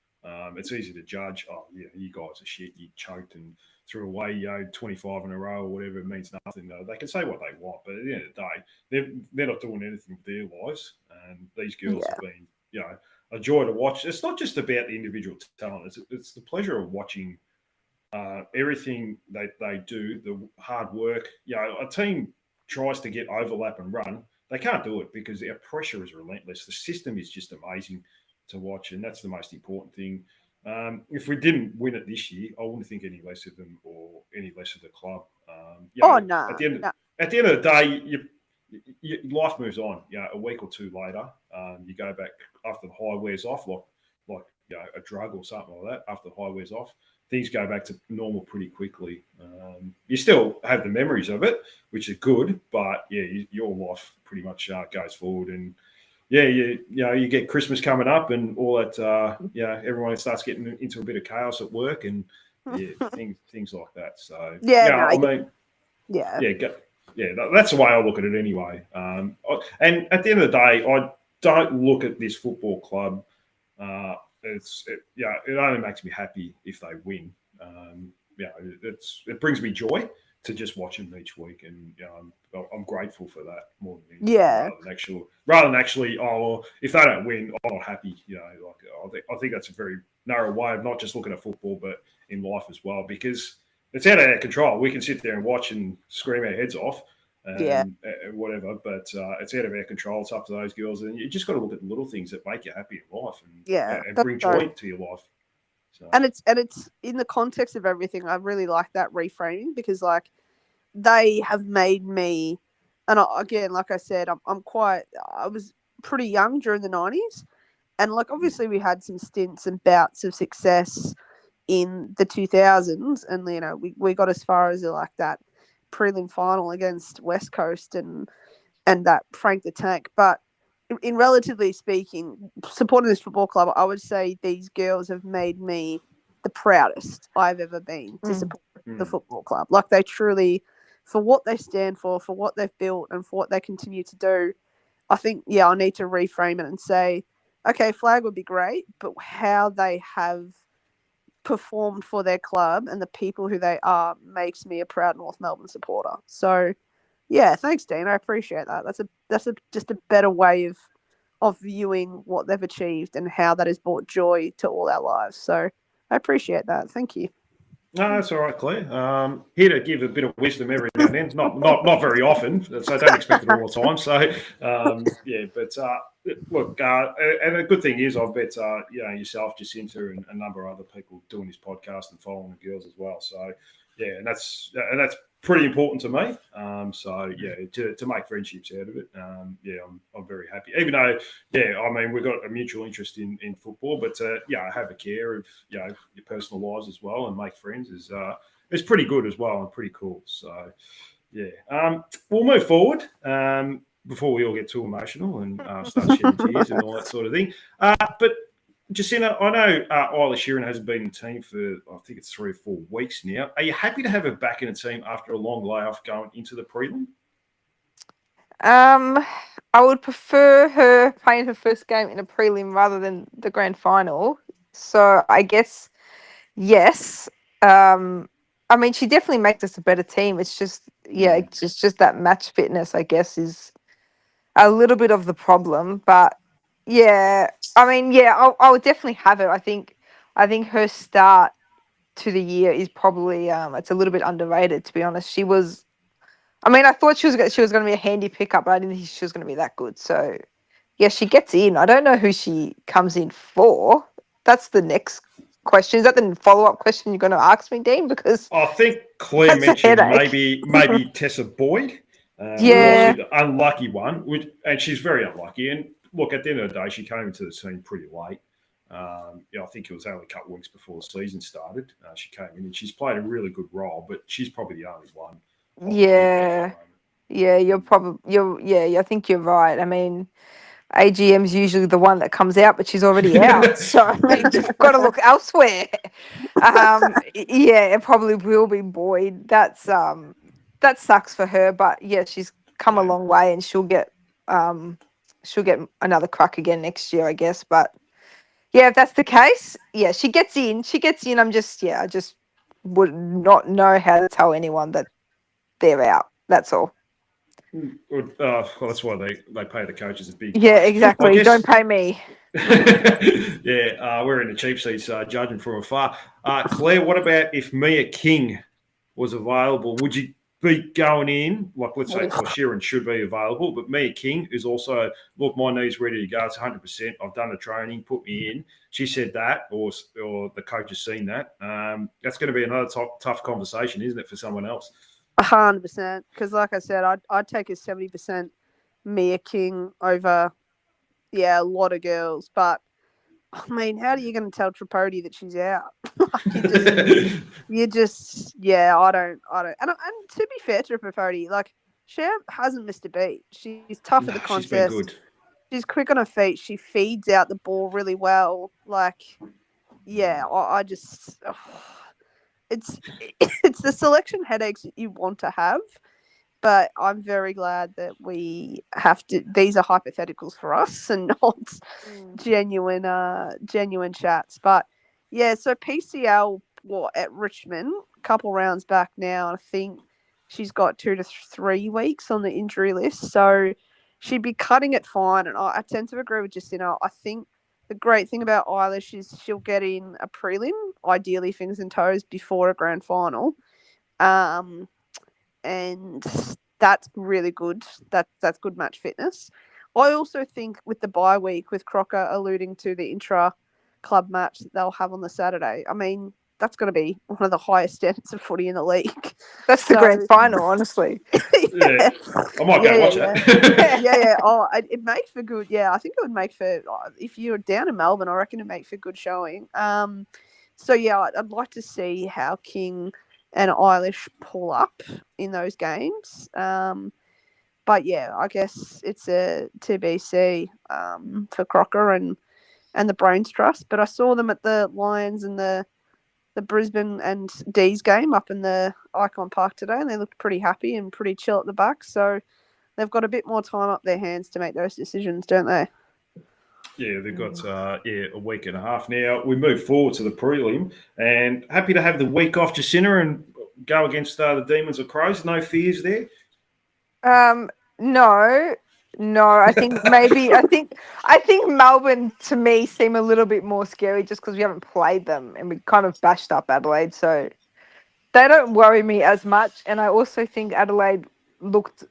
It's easy to judge. Oh, yeah, you guys are shit. You choked and threw away, 25 in a row or whatever. It means nothing. They can say what they want, but at the end of the day, they're not doing anything with their lives. And these girls have been, a joy to watch. It's not just about the individual talent. It's the pleasure of watching everything they do, the hard work. A team tries to get overlap and run. They can't do it because our pressure is relentless. The system is just amazing to watch, and that's the most important thing. If we didn't win it this year, I wouldn't think any less of them or any less of the club. No. At the end of the day, life moves on. A week or two later, you go back after the high wears off, like a drug or something like that. After the high wears off, things go back to normal pretty quickly. You still have the memories of it, which are good, but your life pretty much goes forward. And you get Christmas coming up and all that. Everyone starts getting into a bit of chaos at work and things like that. So that's the way I look at it anyway. And at the end of the day, I don't look at this football club. It only makes me happy if they win. It brings me joy to just watch them each week, and I'm grateful for that more than anything. Rather than actually, if they don't win, I'm not happy. I think that's a very narrow way of not just looking at football, but in life as well, because it's out of our control. We can sit there and watch and scream our heads off, and whatever, but it's out of our control. It's up to those girls, and you just got to look at the little things that make you happy in life and bring joy to your life. So. And it's in the context of everything. I really like that reframing because they have made me, and again, like I said, I was pretty young during the 90s, and obviously we had some stints and bouts of success in the 2000s, and we got as far as that prelim final against West Coast and that Frank the Tank. But in relatively speaking, supporting this football club, I would say these girls have made me the proudest I've ever been to support the football club. They truly, for what they stand for what they've built, and for what they continue to do, I think, I need to reframe it and say, okay, flag would be great, but how they have performed for their club and the people who they are makes me a proud North Melbourne supporter. So thanks, Dean. I appreciate that. That's just a better way of viewing what they've achieved and how that has brought joy to all our lives. So I appreciate that. Thank you. No, that's all right, Claire. Here to give a bit of wisdom every now and then. Not very often, so don't expect it all the time. So look, and the good thing is, I bet yourself, Jacinta, and a number of other people doing this podcast and following the girls as well. So and that's pretty important to me. To make friendships out of it, I'm very happy. Even though, we've got a mutual interest in football, but have a care of your personal lives as well and make friends is pretty good as well and pretty cool. So we'll move forward before we all get too emotional and start shedding tears and all that sort of thing. But Jacinta, I know Isla Sheeran hasn't been in the team for, I think it's 3 or 4 weeks now. Are you happy to have her back in the team after a long layoff going into the prelim? I would prefer her playing her first game in a prelim rather than the grand final. So I guess yes. I mean, she definitely makes us a better team. It's just, it's just that match fitness, I guess, is a little bit of the problem. But yeah, I mean, yeah, I would definitely have her. I think her start to the year is probably it's a little bit underrated, to be honest. She was, I mean, I thought she was going to be a handy pickup, but I didn't think she was going to be that good. So yeah, she gets in. I don't know who she comes in for. That's the next question. Is that the follow-up question you're going to ask me, Dean? Because I think Claire that's a mentioned headache. maybe Tessa Boyd. Yeah. The unlucky one, and she's very unlucky. And look, at the end of the day, she came into the team pretty late. I think it was only a couple of weeks before the season started. She came in and she's played a really good role, but she's probably the only one. Yeah. Yeah, I think you're right. I mean, AGM's usually the one that comes out, but she's already out. So you've got to look elsewhere. Yeah, it probably will be Boyd. That sucks for her, but yeah, she's come a long way and she'll get another crack again next year, I guess. But yeah, if that's the case, yeah, she gets in. I just would not know how to tell anyone that they're out. That's all. Well, that's why they pay the coaches a big Yeah, bucks. exactly. Don't pay me. We're in the cheap seats judging from afar. Claire, what about if Mia King was available? Would you be going in? Like, let's say Sheeran should be available, but Mia King is also, look, my knee's ready to go. It's 100%. I've done the training. Put me in. She said that, or the coach has seen that. That's going to be another tough conversation, isn't it, for someone else? 100%. Because, like I said, I'd take a 70% Mia King over, a lot of girls. But I mean, how are you going to tell Tripodi that she's out? I don't. And to be fair to Tripodi, like, she hasn't missed a beat. She's tough at the contest. She's been good. She's quick on her feet. She feeds out the ball really well. Like, I just, it's the selection headaches that you want to have. But I'm very glad that we have to. These are hypotheticals for us and not genuine chats. But yeah, so PCL at Richmond a couple rounds back now. I think she's got 2 to 3 weeks on the injury list, so she'd be cutting it fine. And I tend to agree with Justina. I think the great thing about Eilish is she'll get in a prelim, ideally fingers and toes, before a grand final. And that's really good. That's good match fitness. I also think with the bye week, with Crocker alluding to the intra-club match that they'll have on the Saturday, I mean, that's going to be one of the highest standards of footy in the league. That's the grand final, honestly. Yeah. I might go watch it. Yeah. Oh, it makes for good. Yeah, I think it would make for, if you're down in Melbourne, I reckon it'd make for good showing. So, yeah, I'd like to see how King and Eilish pull up in those games. But yeah, I guess it's a TBC for Crocker and the Brains Trust. But I saw them at the Lions and the Brisbane and D's game up in the Icon Park today, and they looked pretty happy and pretty chill at the back. So they've got a bit more time up their hands to make those decisions, don't they? Yeah, they've got a week and a half now. We move forward to the prelim, and happy to have the week off, Jacinta, and go against the Demons of Crows. No fears there. No. I think I think Melbourne to me seem a little bit more scary just because we haven't played them and we kind of bashed up Adelaide, so they don't worry me as much. And I also think Adelaide looked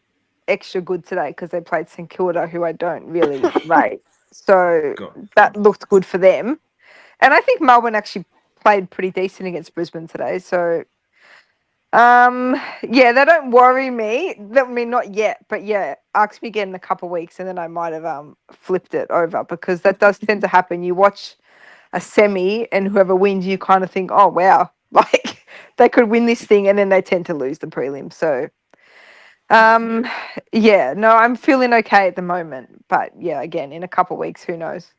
extra good today because they played St Kilda, who I don't really rate. So that looked good for them. And I think Melbourne actually played pretty decent against Brisbane today. So, they don't worry me. I mean, not yet, but yeah, ask me again in a couple of weeks and then I might have flipped it over because that does tend to happen. You watch a semi and whoever wins, you kind of think, oh, wow, like they could win this thing and then they tend to lose the prelim. So, I'm feeling okay at the moment, but yeah, again, in a couple of weeks, who knows?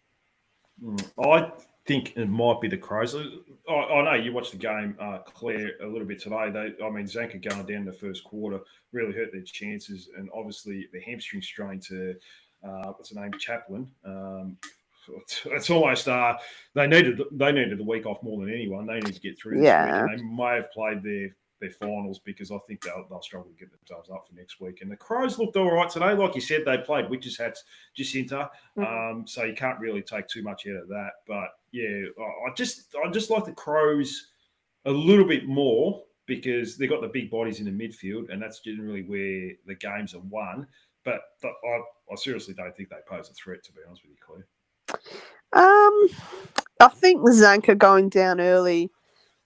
I think it might be the Crows. I know you watched the game, Claire, a little bit today. Zanka going down in the first quarter really hurt their chances, and obviously the hamstring strain to what's the name, Chaplin. It's almost they needed the week off more than anyone. They need to get through this week, and they may have played their finals because I think they'll struggle to get themselves up for next week. And the Crows looked all right today. Like you said, they played Witches Hats Jacinta, so you can't really take too much out of that. But yeah, I just like the Crows a little bit more because they've got the big bodies in the midfield, and that's generally where the games are won. But I seriously don't think they pose a threat, to be honest with you, Claire. I think Zanka going down early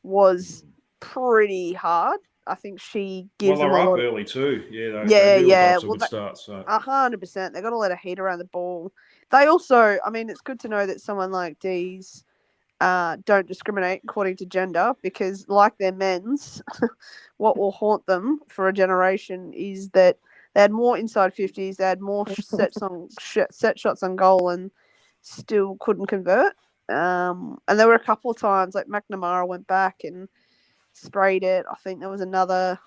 was pretty hard. I think she gives them they're a up lot early too. Yeah, yeah. Got a good start. So 100%. They got a lot of heat around the ball. They also, I mean, it's good to know that someone like Dees don't discriminate according to gender, because like their men's, what will haunt them for a generation is that they had more inside 50s, they had more set shots on goal, and still couldn't convert. And there were a couple of times like McNamara went back and sprayed it. I think there was another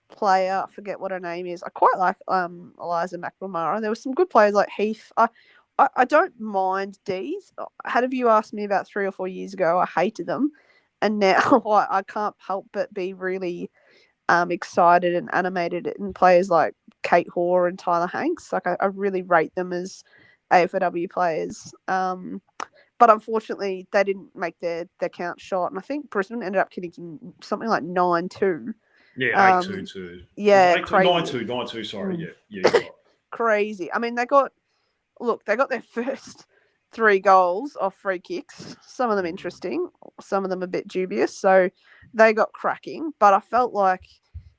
player, I forget what her name is. I quite like Eliza McNamara. There were some good players like Heath. I don't mind D's. Had you asked me about 3 or 4 years ago, I hated them, and now I can't help but be really excited and animated in players like Kate Hoare and Tyler Hanks. Like I really rate them as AFLW players. But unfortunately, they didn't make their count shot, and I think Brisbane ended up kicking something like 9-2. Yeah, 8-2 too. Yeah, 9-2. 9-2. Sorry, yeah. Crazy. I mean, they got their first 3 goals off free kicks. Some of them interesting, some of them a bit dubious. So they got cracking, but I felt like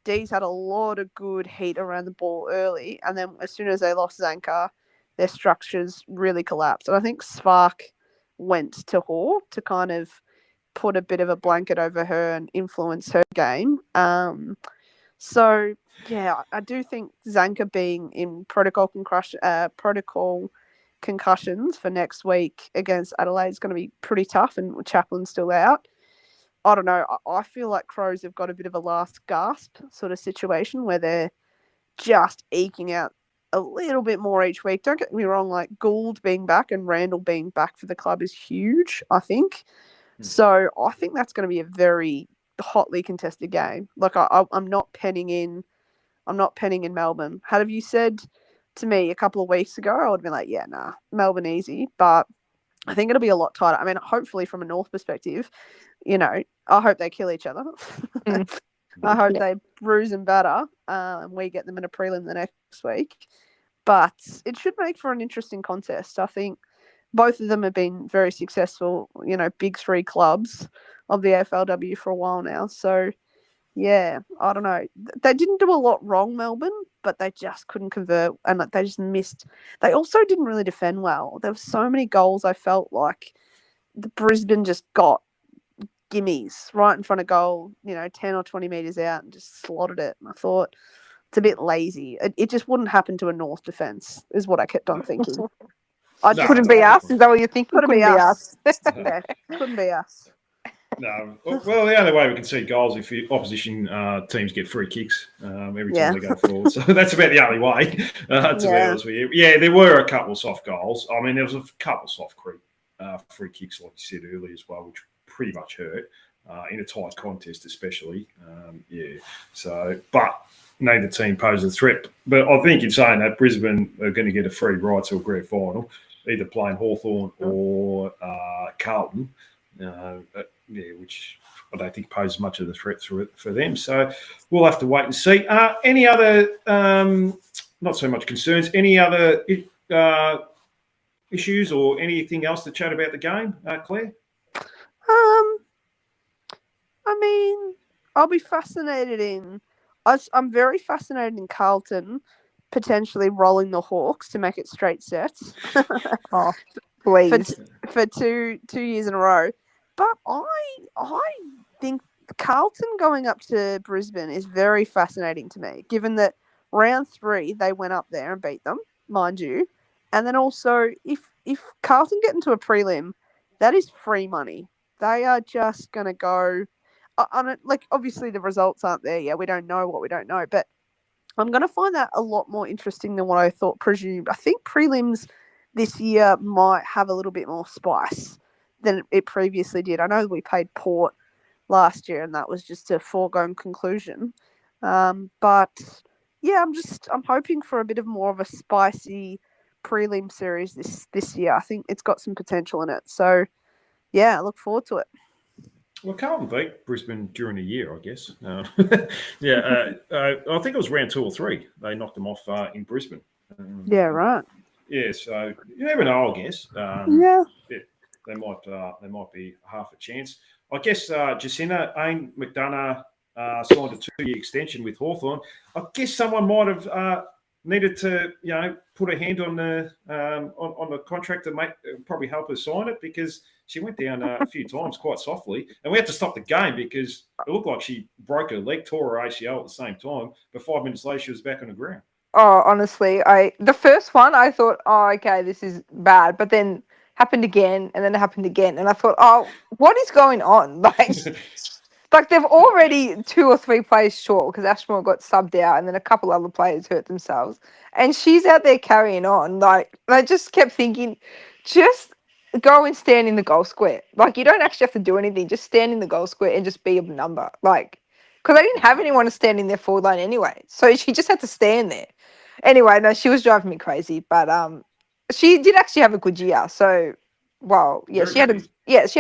D's had a lot of good heat around the ball early, and then as soon as they lost Zanka, their structures really collapsed. And I think Spark went to Hoare to kind of put a bit of a blanket over her and influence her game. So yeah, I do think Zanka being in protocol concussions for next week against Adelaide is going to be pretty tough, and Chaplin's still out. I don't know. I feel like Crows have got a bit of a last gasp sort of situation where they're just eking out a little bit more each week. Don't get me wrong, like Gould being back and Randall being back for the club is huge, I think. So I think that's going to be a very hotly contested game. Like I'm not penning in Melbourne. Had you said to me a couple of weeks ago, I would have been like, yeah, nah, Melbourne easy. But I think it'll be a lot tighter. I mean, hopefully from a North perspective, I hope they kill each other. I hope they bruise and batter, and we get them in a prelim the next week. But it should make for an interesting contest. I think both of them have been very successful, big 3 clubs of the AFLW for a while now. So, yeah, I don't know. They didn't do a lot wrong, Melbourne, but they just couldn't convert, and they just missed. They also didn't really defend well. There were so many goals I felt like the Brisbane just got gimmies right in front of goal, 10 or 20 metres out, and just slotted it. And I thought, it's a bit lazy. It just wouldn't happen to a North defence, is what I kept on thinking. Couldn't be us. Is that what you're thinking? Couldn't be us. Yeah, couldn't be us. No. Well, the only way we can see goals if the opposition teams get free kicks every time they go forward. So that's about the only way, to be honest with you. Yeah, there were a couple of soft goals. I mean, there was a couple of soft free kicks, like you said earlier as well, which pretty much hurt in a tight contest, especially. So, but neither team poses a threat. But I think in saying that, Brisbane are going to get a free ride to a grand final, either playing Hawthorn or Carlton. Which I don't think poses much of a threat for them. So we'll have to wait and see. Any other, not so much concerns, any other issues or anything else to chat about the game, Claire? I mean, I'll be fascinated I'm very fascinated in Carlton potentially rolling the Hawks to make it straight sets. Oh, please. For two years in a row. But I think Carlton going up to Brisbane is very fascinating to me, given that round 3 they went up there and beat them, mind you. And then also, if Carlton get into a prelim that is free money. They are just going to go on it. Like, obviously, the results aren't there yet. We don't know what we don't know, but I'm going to find that a lot more interesting than what I thought presumed. I think prelims this year might have a little bit more spice than it previously did. I know we paid Port last year, and that was just a foregone conclusion. But yeah, I'm hoping for a bit of more of a spicy prelim series this year. I think it's got some potential in it. So yeah, I look forward to it. Well, Carlton beat Brisbane during the year, I guess. I think it was round 2 or 3. They knocked them off in Brisbane. Yeah, right. Yeah, so you never know, I guess. Yeah. They might be half a chance. I guess Jacinta, Ain McDonough signed a 2-year extension with Hawthorn. I guess someone might have needed to, put a hand on the contract to probably help her sign it, because she went down a few times quite softly, and we had to stop the game because it looked like she broke her leg, tore her ACL at the same time. But 5 minutes later, she was back on the ground. Oh, honestly, the first one I thought, oh, okay, this is bad, but then happened again, and then it happened again, and I thought, oh, what is going on? Like they've already 2 or 3 players short because Ashmore got subbed out, and then a couple other players hurt themselves, and she's out there carrying on. Like, I just kept thinking, just go and stand in the goal square. Like, you don't actually have to do anything; just stand in the goal square and just be a number. Like, because I didn't have anyone to stand in their forward line anyway, so she just had to stand there. Anyway, no, she was driving me crazy, but she did actually have a good year. So, well, yeah, she had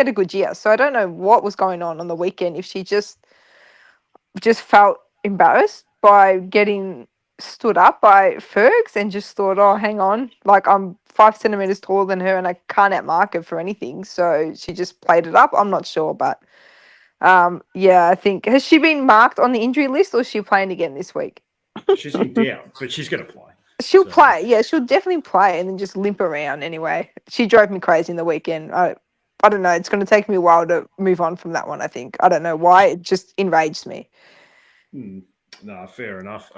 a good year. So I don't know what was going on the weekend. If she just felt embarrassed by getting stood up by Fergs and just thought, oh, hang on, like I'm 5 centimeters taller than her and I can't outmark her for anything. So she just played it up. I'm not sure, but yeah, I think, has she been marked on the injury list, or is she playing again this week? She's in doubt, but she's going to play. She'll play. Yeah, she'll definitely play and then just limp around anyway. She drove me crazy in the weekend. I don't know. It's going to take me a while to move on from that one, I think. I don't know why. It just enraged me. No, fair enough.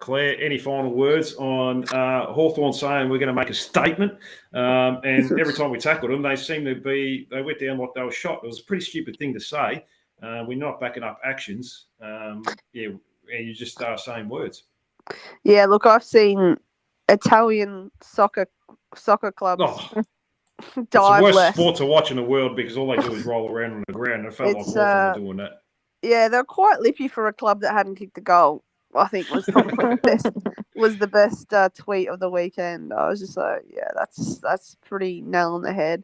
Claire, any final words on Hawthorn saying we're going to make a statement? And every time we tackled them, they went down like they were shot. It was a pretty stupid thing to say. We're not backing up actions. And you just start saying words. Yeah, look, I've seen Italian soccer clubs dive it's the worst less. sport to watch in the world because all they do is roll around on the ground. It felt like Hawthorn were doing that. Yeah, they're quite lippy for a club that hadn't kicked a goal. I think was probably the best tweet of the weekend. I was just like, yeah, that's pretty nail on the head.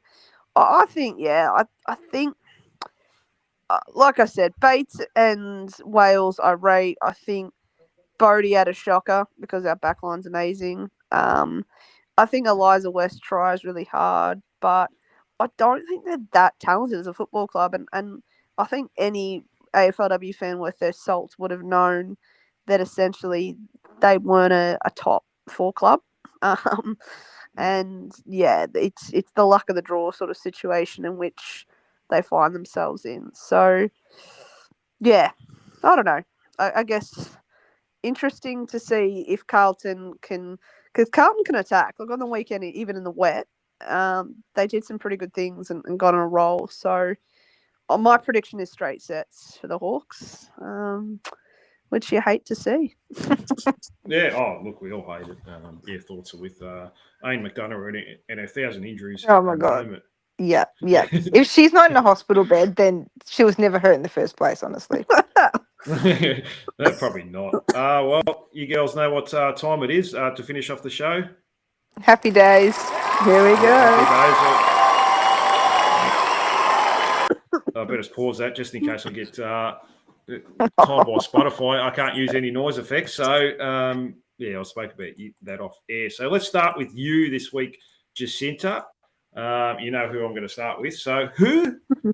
I think, yeah, I think, like I said, Bates and Wales I rate. I think Bodie had a shocker because our backline's amazing. I think Eliza West tries really hard, but I don't think they're that talented as a football club. And I think any AFLW fan worth their salt would have known that essentially they weren't a top 4 club. And yeah, it's the luck of the draw sort of situation in which they find themselves in. So yeah, I don't know. I guess interesting to see if Carlton can, because Carlton can attack. Like on the weekend, even in the wet, they did some pretty good things and got on a roll. So my prediction is straight sets for the Hawks, which you hate to see. Yeah. Oh, look, we all hate it. Thoughts are with Ain McDonough and 1,000 injuries. Oh my god. Yeah. If she's not in a hospital bed, then she was never hurt in the first place, honestly. No, probably not. Well, you girls know what time it is to finish off the show. Happy days. Here we go. I better just pause that just in case I get timed by Spotify. I can't use any noise effects. So, I'll speak about that off air. So let's start with you this week, Jacinta. You know who I'm going to start with. So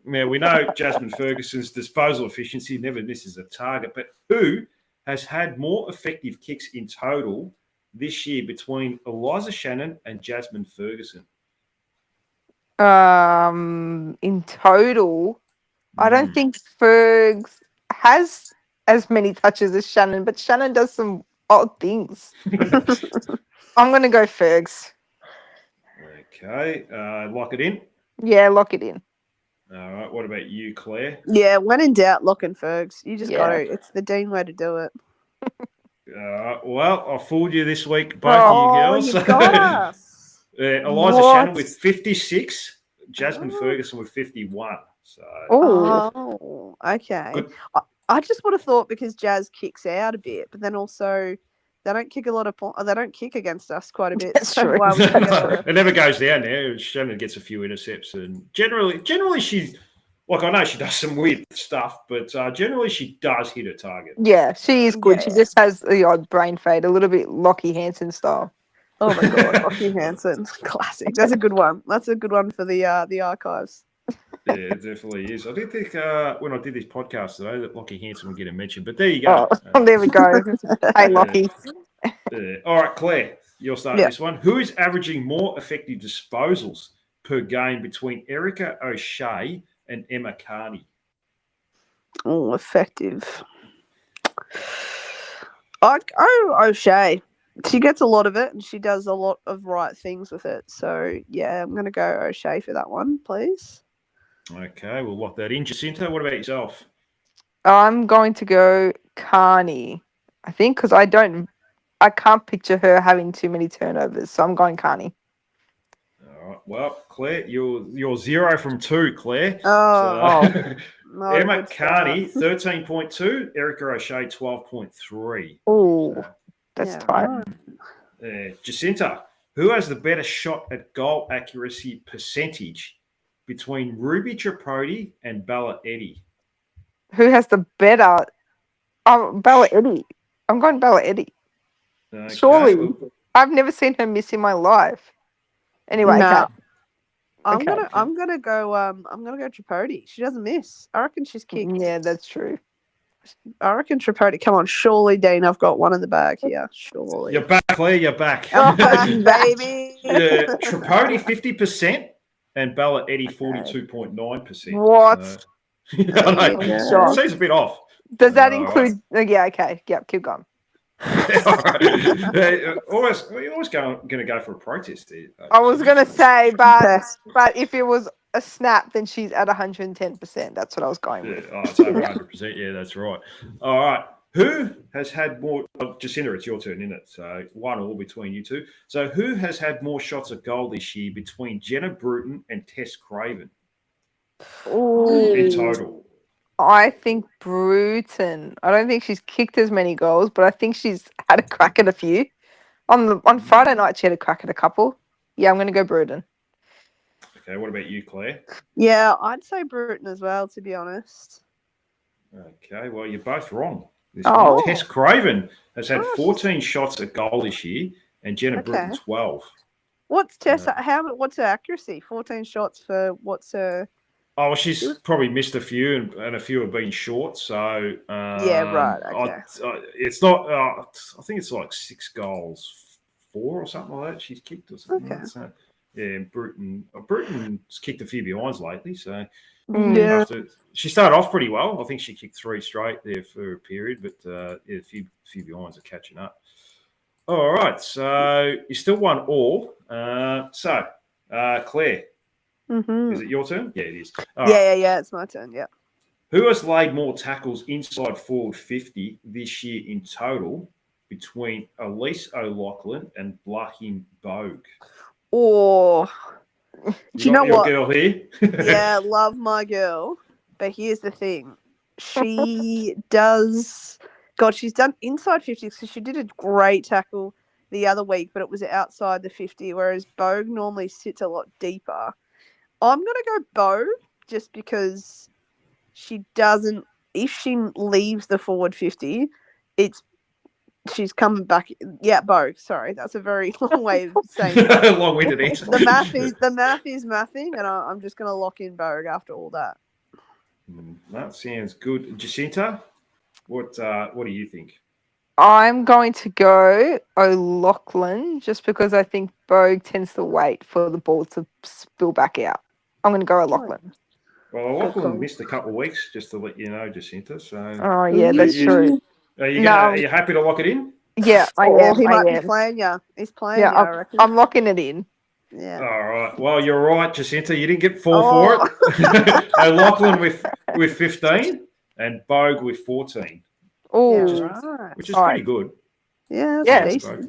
now we know Jasmine Ferguson's disposal efficiency never misses a target, but who has had more effective kicks in total this year between Eliza Shannon and Jasmine Ferguson? In total, I don't think Fergs has as many touches as Shannon, but Shannon does some odd things. I'm going to go Fergs. Okay, lock it in. Yeah, lock it in. All right. What about you, Claire? Yeah, when in doubt, lock and Fergs. You just Yeah. got to. It's the Dean way to do it. Well, I fooled you this week, both of you girls. You got us. Eliza What? Shannon with 56, Jasmine Oh. Ferguson with 51. So Oh, Okay. Good. I just would have thought because Jazz kicks out a bit, but then also they don't kick a lot of points. They don't kick against us quite a bit. That's so true. why would you go- it never goes down there. Shannon gets a few intercepts, and generally she's like, I know she does some weird stuff, but generally she does hit a target. yeah, she is good. She Yeah. just has the odd brain fade, a little bit Lockie Hansen style. Oh my god, Lockie Hansen, classic. That's a good one. That's a good one for the archives. Yeah, it definitely is. I did think when I did this podcast today that Lockie Hansen would get a mention, but there you go. Oh, there we go. Hey, Lockie. All right, Claire, you'll start Yeah. this one. Who is averaging more effective disposals per game between Erica O'Shea and Emma Carney? Oh, effective. O'Shea. She gets a lot of it, and she does a lot of right things with it. So yeah, I'm gonna go O'Shea for that one, please. Okay, we'll lock that in. Jacinta, what about yourself? I'm going to go Carney, I think, because I can't picture her having too many turnovers. So I'm going Carney. All right. Well, Claire, you're 0 from 2, Claire. Oh, So, not a Emma good start. Carney, 13.2. Erica O'Shea, 12.3. Oh, that's Yeah, tight. right. Jacinta, who has the better shot at goal accuracy percentage between Ruby Tripodi and Bella Eddy? Who has the better? Bella Eddy. I'm going Bella Eddy. Okay, Surely. well, I've never seen her miss in my life. Anyway, No. okay. I'm Okay. gonna go Tripodi. She doesn't miss. I reckon she's kicked. Yeah, that's true. I reckon Tripodi. Come on, surely, Dean. I've got one in the bag here. Surely. you're back, Claire. You're back. I'm back, I'm back. baby. Yeah, Tripodi 50% and Bella Eddy 42.9%. What? So, I know. Yeah. Sure. Seems a bit off. Does that All include? Yeah, okay. Yep, keep going. All right. We're always going to go for a protest here. I was gonna say, but Yes. if it was a snap, then she's at 110%. That's what I was going Yeah, with. it's over 100%. Yeah, that's right. All right. Who has had more? Jacinta, it's your turn, isn't it? So 1-1 between you two. So who has had more shots at goal this year between Jenna Bruton and Tess Craven in Ooh. total? I think Bruton. I don't think she's kicked as many goals, but I think she's had a crack at a few. On Friday night, she had a crack at a couple. Yeah, I'm going to go Bruton. Okay. What about you, Claire? Yeah, I'd say Bruton as well, to be honest. Okay. Well, you're both wrong. This Oh. one. Tess Craven has had Gosh. 14 shots at goal this year, and Jenna Bruton Okay. 12. What's what's her accuracy? 14 shots for what's her? Oh, well, she's probably missed a few, and a few have been short. So Yeah, right, okay. it's not. I think it's like 6 goals, 4 or something like that. She's kicked or something. Okay. So, yeah, and Bruton's kicked a few behinds lately. So Yeah. she started off pretty well. I think she kicked 3 straight there for a period, but yeah, a few behinds are catching up. All right, so you still won all. Claire, Mm-hmm. is it your turn? Yeah, it is. All right. Yeah. It's my turn. Yeah. Who has laid more tackles inside forward 50 this year in total between Elise O'Loughlin and Blahim Bogue? Or do you know your what? girl here? Yeah, love my girl. But here's the thing. She does. God, she's done inside 50 because she did a great tackle the other week, but it was outside the 50, whereas Bogue normally sits a lot deeper. I'm going to go Bogue just because she doesn't. If she leaves the forward 50, she's coming back. Yeah, Bogue. Sorry, that's a very long way of saying it. Long-winded answer. The math is mathing, and I'm just going to lock in Bogue after all that. That sounds good. Jacinta, what do you think? I'm going to go O'Loughlin just because I think Bogue tends to wait for the ball to spill back out. I'm going to go O'Loughlin. Well, Lachlan Cool. missed a couple of weeks, just to let you know, Jacinta. So, Oh, yeah, that's true. are you No. are you happy to lock it in? Yeah, I Or am. he might I be am. playing ya. He's playing Yeah, ya, I reckon. I'm locking it in. Yeah. All right. Well, you're right, Jacinta. You didn't get 4 for it. O'Loughlin with 15 and Bogue with 14, Oh, Yeah, is- right. which is All pretty right. good. Yeah, that's Yeah. That's decent.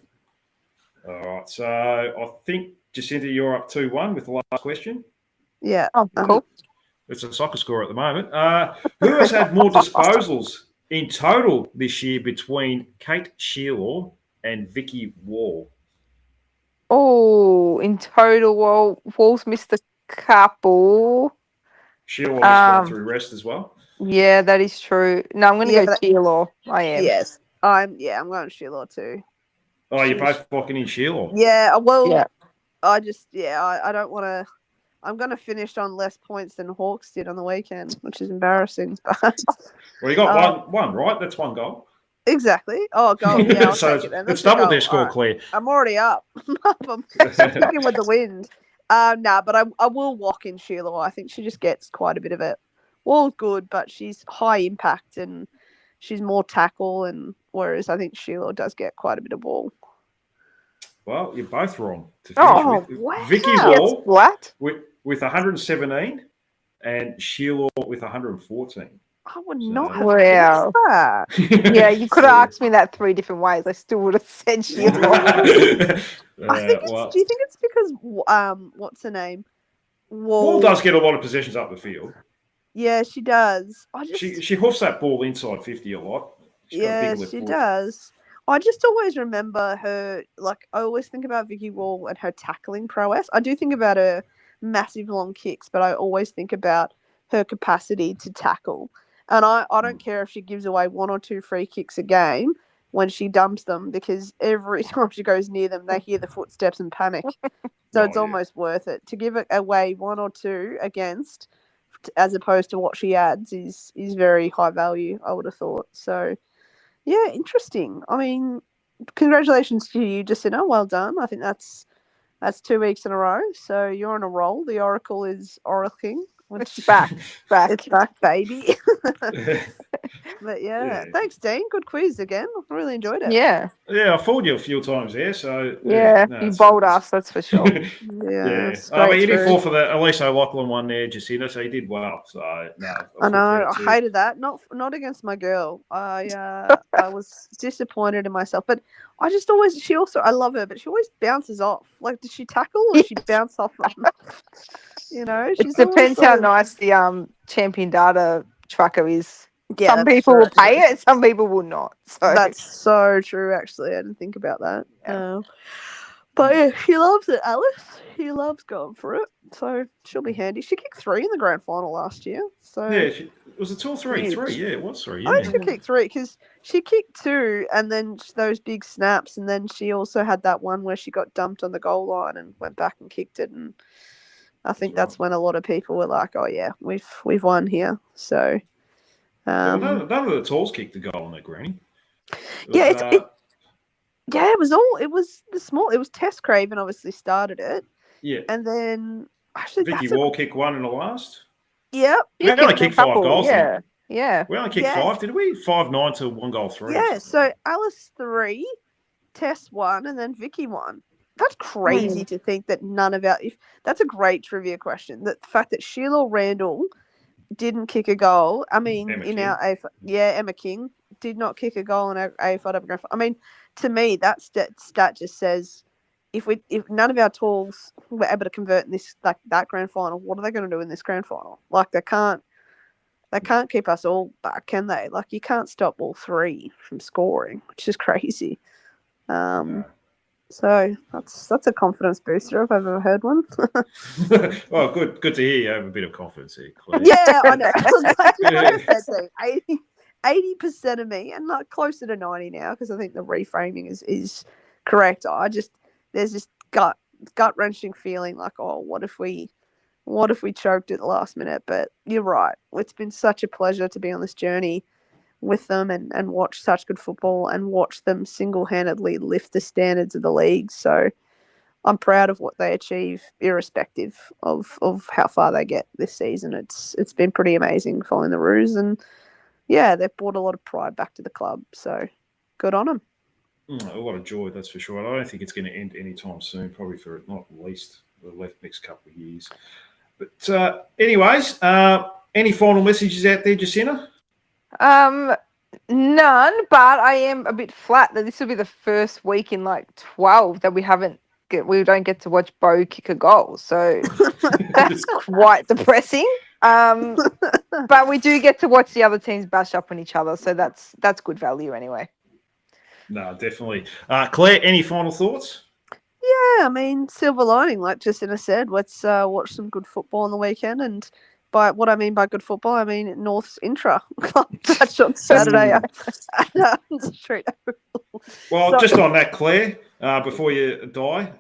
great. All right. So I think, Jacinta, you're up 2-1 with the last question. Yeah. Oh, cool. It's a soccer score at the moment. Who has had more disposals in total this year between Kate Shearlaw and Vicky Wall? Oh, in total, Wall's missed a couple. Shearlaw just went Um, through rest as well. Yeah, that is true. No, I'm going to Yeah, go but Sheila. I am. yes. I'm going Sheila too. Oh, you're She's- both locking in Shearlaw. Yeah, well, Yeah. I don't want to. I'm going to finish on less points than Hawks did on the weekend, which is embarrassing. But Well, you got one right. That's one goal. exactly. Oh, goal. Yeah, I'll So take it then. it's That's a double goal. their score, All right. Claire. I'm already up. I'm kicking with the wind. But I will walk in Sheila. I think she just gets quite a bit of it. Wall's good, but she's high impact and she's more tackle, and whereas I think Sheila does get quite a bit of ball. Well, you're both wrong. To Oh, finish with wow. Vicky She gets Wall flat. with 117 and Shearlaw with 114. I would not have Wow. guessed that. Yeah, you could have So- asked me that 3 different ways. I still would have said Sheila. I think it's. Well, Do you think it's because what's her name? Wall does get a lot of possessions up the field. Yeah, she does. I just. She hoofs that ball inside 50 a lot. She's got a Yeah, big left she foot. does. I just always remember her. Like I always think about Vicky Wall and her tackling prowess. I do think about her massive long kicks, but I always think about her capacity to tackle. And I don't care if she gives away 1 or 2 free kicks a game when she dumps them, because every time she goes near them, they hear the footsteps and panic. So Oh, it's yeah. almost worth it to give it away 1 or 2 against, as opposed to what she adds is very high value. I would have thought. So yeah, interesting. I mean, congratulations to you, Jacinta. Well done. I think that's 2 weeks in a row. So you're on a roll. The Oracle is oracling. It's back. It's back, baby. Yeah. But yeah, Yeah. thanks, Dean. Good quiz again. I really enjoyed it. Yeah. Yeah, I fooled you a few times there. So Yeah. no, You it's- bowled us, that's for sure. Yeah. Yeah, straight but you did through. fall for the Elise O'Loughlin one there, Jacinta, so you did well. So no, I know. I hated. hated that. Not against my girl. I was disappointed in myself. But I just always. She also. I love her, but she always bounces off. Like, does she tackle or does she bounce off them? You know, It she's always depends sort how of- nice the champion data tracker is. Yeah, Some that's people true, will pay actually. it, some people will not. So That's so true. Actually, I didn't think about that. Yeah. But yeah, she loves it, Alice. She loves going for it. So she'll be handy. She kicked 3 in the grand final last year. So Yeah, was it 2 or 3? Huge. 3, yeah, it was 3. I Yeah. think she kicked 3 because she kicked 2 and then those big snaps, and then she also had that one where she got dumped on the goal line and went back and kicked it. And I think that's when a lot of people were like, "Oh yeah, we've won here." So Well, none of the Talls kicked the goal on that granny. Yeah, was, yeah, it was the small. It was Tess Craven obviously started it, yeah. and then actually Vicky that's a- Wall kicked 1 in the last. Yep. We only kicked 5 couple, goals. Yeah. Yeah. We only kicked Yeah. 5, did we? 5-9 to 1 goal 3. Yeah, so Alice 3, Tess 1, and then Vicky 1. That's crazy to think that none of our. That's a great trivia question. That the fact that Sheila Randall didn't kick a goal. I mean, Emma in King. our Emma King did not kick a goal in our AFLW grand final. I mean, to me, that stat just says if none of our tools were able to convert in this that grand final, what are they going to do in this grand final? Like they can't keep us all back, can they? Like you can't stop all 3 from scoring, which is crazy. So that's a confidence booster if I've ever heard one. Well, good to hear you have a bit of confidence here, Claire. Yeah, I know. Like Yeah. I said, 80% of me, and not closer to 90 now, because I think the reframing is correct. There's this gut wrenching feeling like, oh, what if we choked at the last minute? But you're right. It's been such a pleasure to be on this journey with them and watch such good football and watch them single-handedly lift the standards of the league. So I'm proud of what they achieve, irrespective of how far they get this season. It's been pretty amazing following the Roos, and yeah, they've brought a lot of pride back to the club. So good on them. A lot of joy, that's for sure. I don't think it's going to end anytime soon, probably for not at least the next couple of years. But anyways, any final messages out there, Jacinta? None, but I am a bit flat that this will be the first week in like 12 that we don't get to watch Bo kick a goal. So that's quite depressing. But we do get to watch the other teams bash up on each other, so that's good value anyway. No, definitely. Claire, any final thoughts? Yeah, I mean, silver lining, like Jacinta said. Let's watch some good football on the weekend. And by what I mean by good football, I mean North's intra. That's on Saturday at Street. Well, So- just on that, Claire, before you die,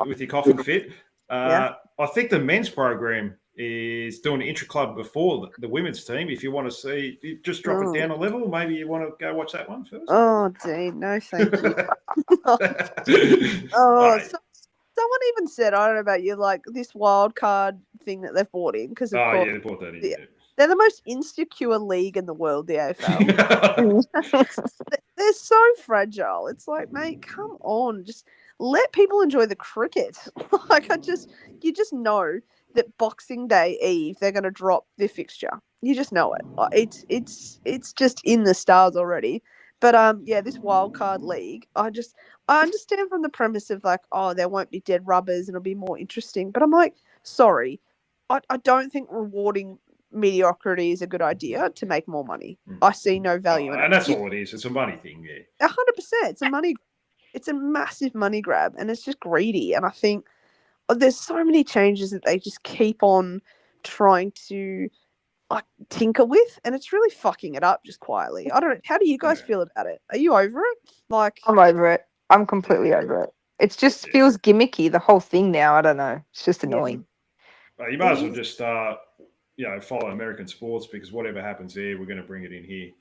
with your coffin fit, Yeah. I think the men's program is doing an intra club before the women's team. If you want to see, just drop it down a level. Maybe you want to go watch that one first. Oh, Dean, no thank you. Right. Someone even said, I don't know about you, like this wild card thing that they've bought in because Oh, yeah, they brought that in. Yeah. They're the most insecure league in the world, the AFL. They're so fragile. It's like, mate, come on, just let people enjoy the cricket. Like, you just know that Boxing Day Eve they're going to drop their fixture. You just know it. It's just in the stars already. But yeah, this wildcard league, I understand from the premise of like, oh, there won't be dead rubbers and it'll be more interesting. But I'm like, sorry, I don't think rewarding mediocrity is a good idea to make more money. I see no value in it. And that's all it is. It's a money thing, yeah. 100%. It's a massive money grab, and it's just greedy. And I think there's so many changes that they just keep on trying to like tinker with, and it's really fucking it up just quietly. I don't know. How do you guys feel about it? Are you over it? Like, I'm over it. I'm completely over it. It just feels gimmicky, the whole thing now. I don't know. It's just annoying. You might as well just follow American sports, because whatever happens there, we're going to bring it in here.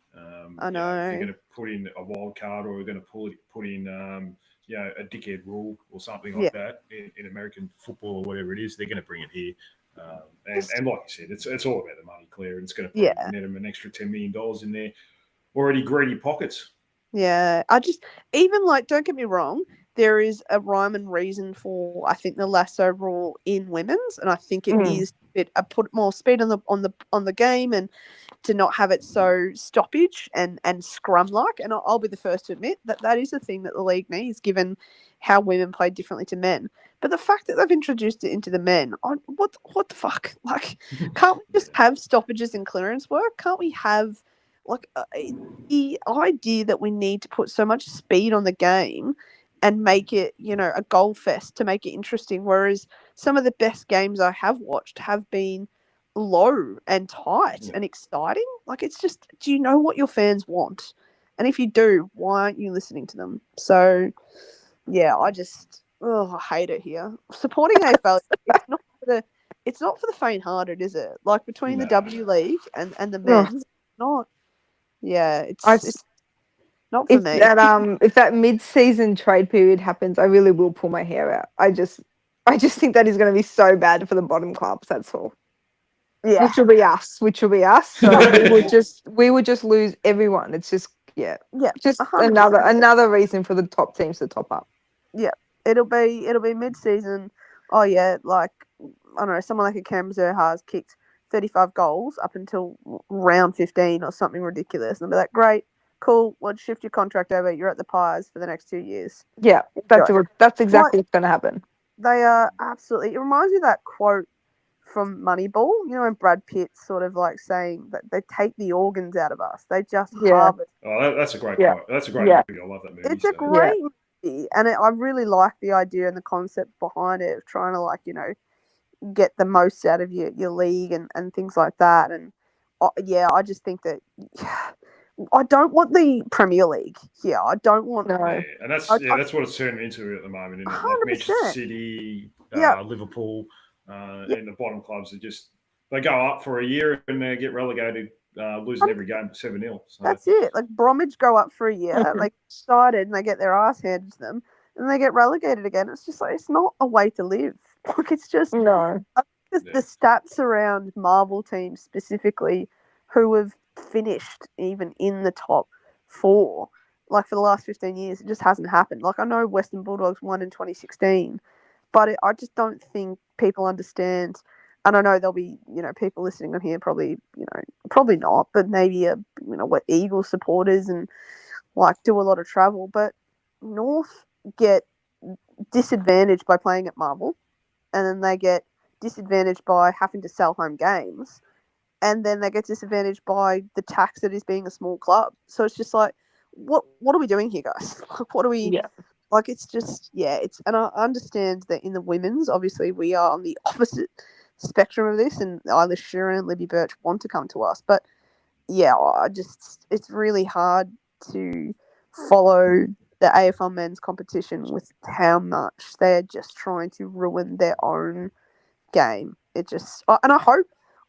I know. If you're going to put in a wild card, or we're going to put in a dickhead rule or something like that in American football or whatever it is, they're going to bring it here. And like you said, it's all about the money, Claire. It's going to net them an extra $10 million in their already greedy pockets. Yeah, even like, don't get me wrong, there is a rhyme and reason for, I think, the lasso rule in women's, and I think it is put more speed on the game, and to not have it so stoppage and scrum like. And I'll be the first to admit that is the thing that the league needs, given how women play differently to men. But the fact that they've introduced it into the men, what the fuck? Like, can't we just have stoppages and clearance work? Can't we have like the idea that we need to put so much speed on the game and make it, a goal fest to make it interesting? Whereas some of the best games I have watched have been low and tight and exciting. Like, it's just, do you know what your fans want? And if you do, why aren't you listening to them? So, yeah, I hate it here. Supporting AFL, it's not for the faint-hearted, is it? Like, between the W League and the men's, it's not. Yeah, it's not for me. If that mid-season trade period happens, I really will pull my hair out. I just think that is going to be so bad for the bottom clubs. That's all. Yeah, which will be us. So we would just lose everyone. It's just just 100%. another reason for the top teams to top up. Yeah, it'll be mid-season. Oh yeah, like, I don't know, someone like a Cam Zerha has kicked 35 goals up until round 15 or something ridiculous, and they'll be like, great, cool, let's shift your contract over. You're at the Pies for the next 2 years. Yeah, that's exactly what's going to happen. They are absolutely. It reminds me of that quote from Moneyball. When Brad Pitt's sort of like saying that they take the organs out of us. They just harvest. Oh, that's a great quote. That's a great movie. I love that movie. It's a great movie, and I really like the idea and the concept behind it of trying to get the most out of your league and things like that. And I just think that I don't want the Premier League. Yeah, I don't want. No. Yeah, and that's what it's turned into at the moment, isn't it? Like Manchester City, Liverpool, and the bottom clubs are just, they go up for a year and they get relegated, losing every game 7-0. So. That's it. Like, Bromwich go up for a year, like, started, and they get their ass handed to them, and they get relegated again. It's just like, it's not a way to live. Like, it's just no. The stats around Marvel teams specifically, who have finished even in the top 4, like, for the last 15 years, it just hasn't happened. Like, I know Western Bulldogs won in 2016, but I just don't think people understand. And I know there'll be, people listening on here probably, probably not, but maybe, what Eagles supporters and like do a lot of travel. But North get disadvantaged by playing at Marvel, and then they get disadvantaged by having to sell home games, and then they get disadvantaged by the tax that is being a small club. So it's just like, what are we doing here, guys? Like, what are we? Yeah. Like, it's just, and I understand that in the women's, obviously, we are on the opposite spectrum of this, and either Sheeran and Libby Birch want to come to us. But, it's really hard to follow the AFL men's competition with how much they're just trying to ruin their own game. And I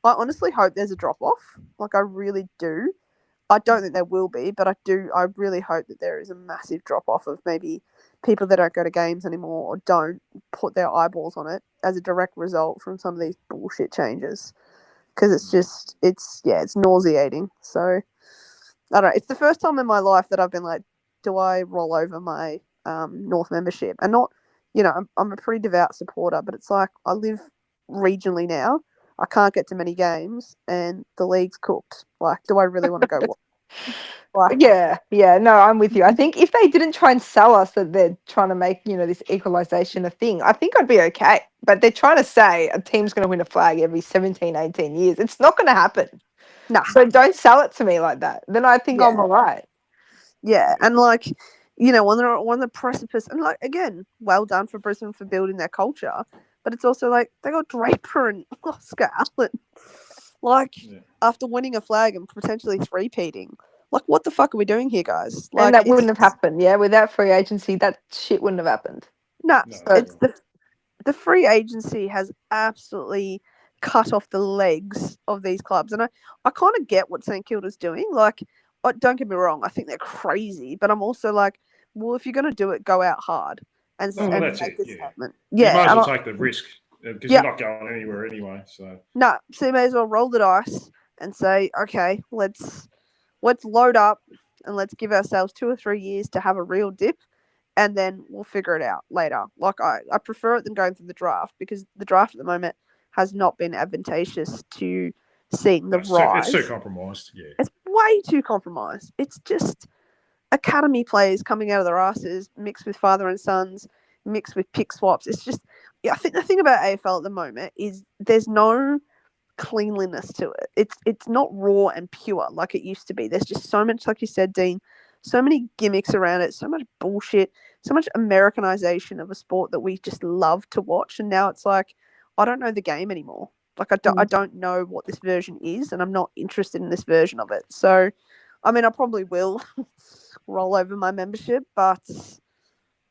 honestly hope there's a drop-off. Like, I really do. I don't think there will be, but I really hope that there is a massive drop-off of maybe people that don't go to games anymore or don't put their eyeballs on it as a direct result from some of these bullshit changes. Because it's nauseating. So, I don't know. It's the first time in my life that I've been like, do I roll over my North membership? And not, I'm a pretty devout supporter, but it's like I live regionally now. I can't get to many games, and the league's cooked. Like, do I really want to go watch? Like, Yeah, no, I'm with you. I think if they didn't try and sell us that they're trying to make, this equalisation a thing, I think I'd be okay. But they're trying to say a team's going to win a flag every 17, 18 years. It's not going to happen. Nah. So don't sell it to me like that. Then I think I'm all right. Yeah, and like, when they're on the precipice, and like, again, well done for Brisbane for building their culture, but it's also like they got Draper and Oscar Allen, like, after winning a flag and potentially three-peating. Like, what the fuck are we doing here, guys? Like, and that wouldn't have happened, without free agency, that shit wouldn't have happened. No, it's the free agency has absolutely cut off the legs of these clubs, and I kind of get what St Kilda's doing. Like, don't get me wrong, I think they're crazy, but I'm also like, well, if you're going to do it, go out hard and that's make it, a statement. You might as well take the risk because you're not going anywhere anyway. So so you may as well roll the dice and say, okay, let's load up and let's give ourselves 2 or 3 years to have a real dip, and then we'll figure it out later. Like, I prefer it than going through the draft, because the draft at the moment has not been advantageous to seeing the rise. It's too compromised. Yeah, it's way too compromised. It's just academy players coming out of their asses, mixed with father and sons, mixed with pick swaps. It's just, I think the thing about AFL at the moment is there's no cleanliness to it. It's not raw and pure like it used to be. There's just so much, like you said, Dean, so many gimmicks around it, so much bullshit, so much Americanization of a sport that we just love to watch. And now it's like, I don't know the game anymore. Like, I don't know what this version is, and I'm not interested in this version of it. So, I mean, I probably will roll over my membership, but,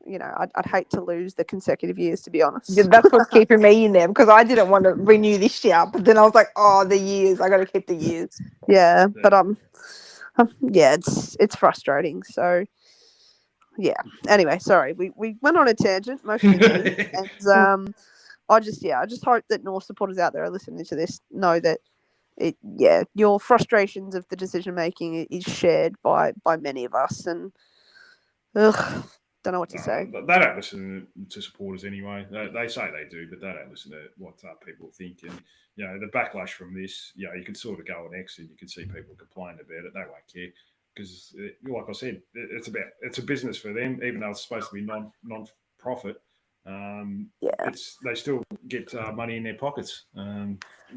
I'd hate to lose the consecutive years, to be honest. Yeah, that's what's keeping me in there, because I didn't want to renew this year, but then I was like, the years, I got to keep the years. Yeah, but it's frustrating. So, yeah. Anyway, sorry, we went on a tangent, mostly me, and I just hope that North supporters out there are listening to this know that your frustrations of the decision making is shared by many of us, and don't know what to say. They don't listen to supporters anyway. They say they do, but they don't listen to what people think. And the backlash from this, you can sort of go on X and you can see people complain about it. They won't care because, like I said, it's a business for them, even though it's supposed to be non-profit. They still get money in their pockets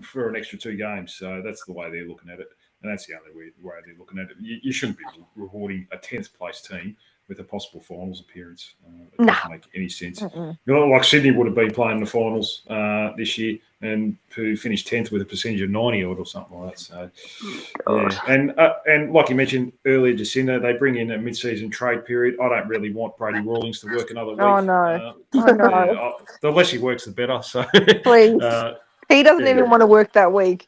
for an extra 2 games. So that's the way they're looking at it, and that's the only way they're looking at it. You shouldn't be rewarding a 10th place team with a possible finals appearance. It doesn't make any sense. Like Sydney would have been playing the finals this year and who finished 10th with a percentage of 90 or something like that. So, and like you mentioned earlier, Jacinda, they bring in a mid-season trade period. I don't really want Brady Rawlings to work another week. Oh, no. The less he works, the better. So please. He doesn't even want to work that week.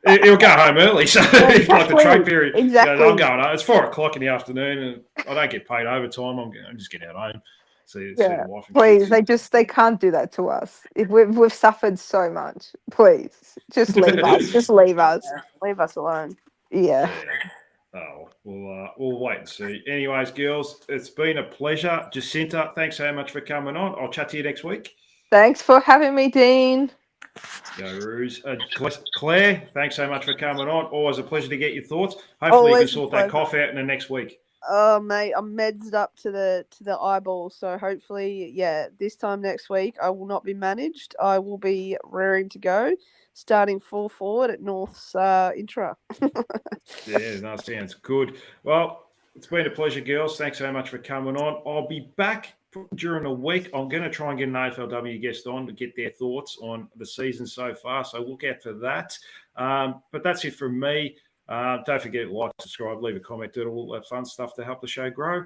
He'll go home early, so like the trade period. Exactly. I'm going home. It's 4:00 in the afternoon, and I don't get paid overtime. I'm just getting out home. See the wife. Please, they can't do that to us. If we've suffered so much, please just leave us. Just leave us. Leave us alone. Yeah. Oh, we'll wait and see. Anyways, girls, it's been a pleasure. Jacinta, thanks so much for coming on. I'll chat to you next week. Thanks for having me, Dean. Go Roos. Claire, thanks so much for coming on. Always a pleasure to get your thoughts. Hopefully you can sort that cough out in the next week. Oh mate, I'm meds up to the eyeball, so hopefully, this time next week I will not be managed. I will be raring to go, starting full forward at North's intra. Yeah, that sounds good. Well, it's been a pleasure, girls. Thanks so much for coming on. I'll be back during the week. I'm going to try and get an AFLW guest on to get their thoughts on the season so far, so look out for that. But that's it from me. Don't forget to like, subscribe, leave a comment, do all that fun stuff to help the show grow.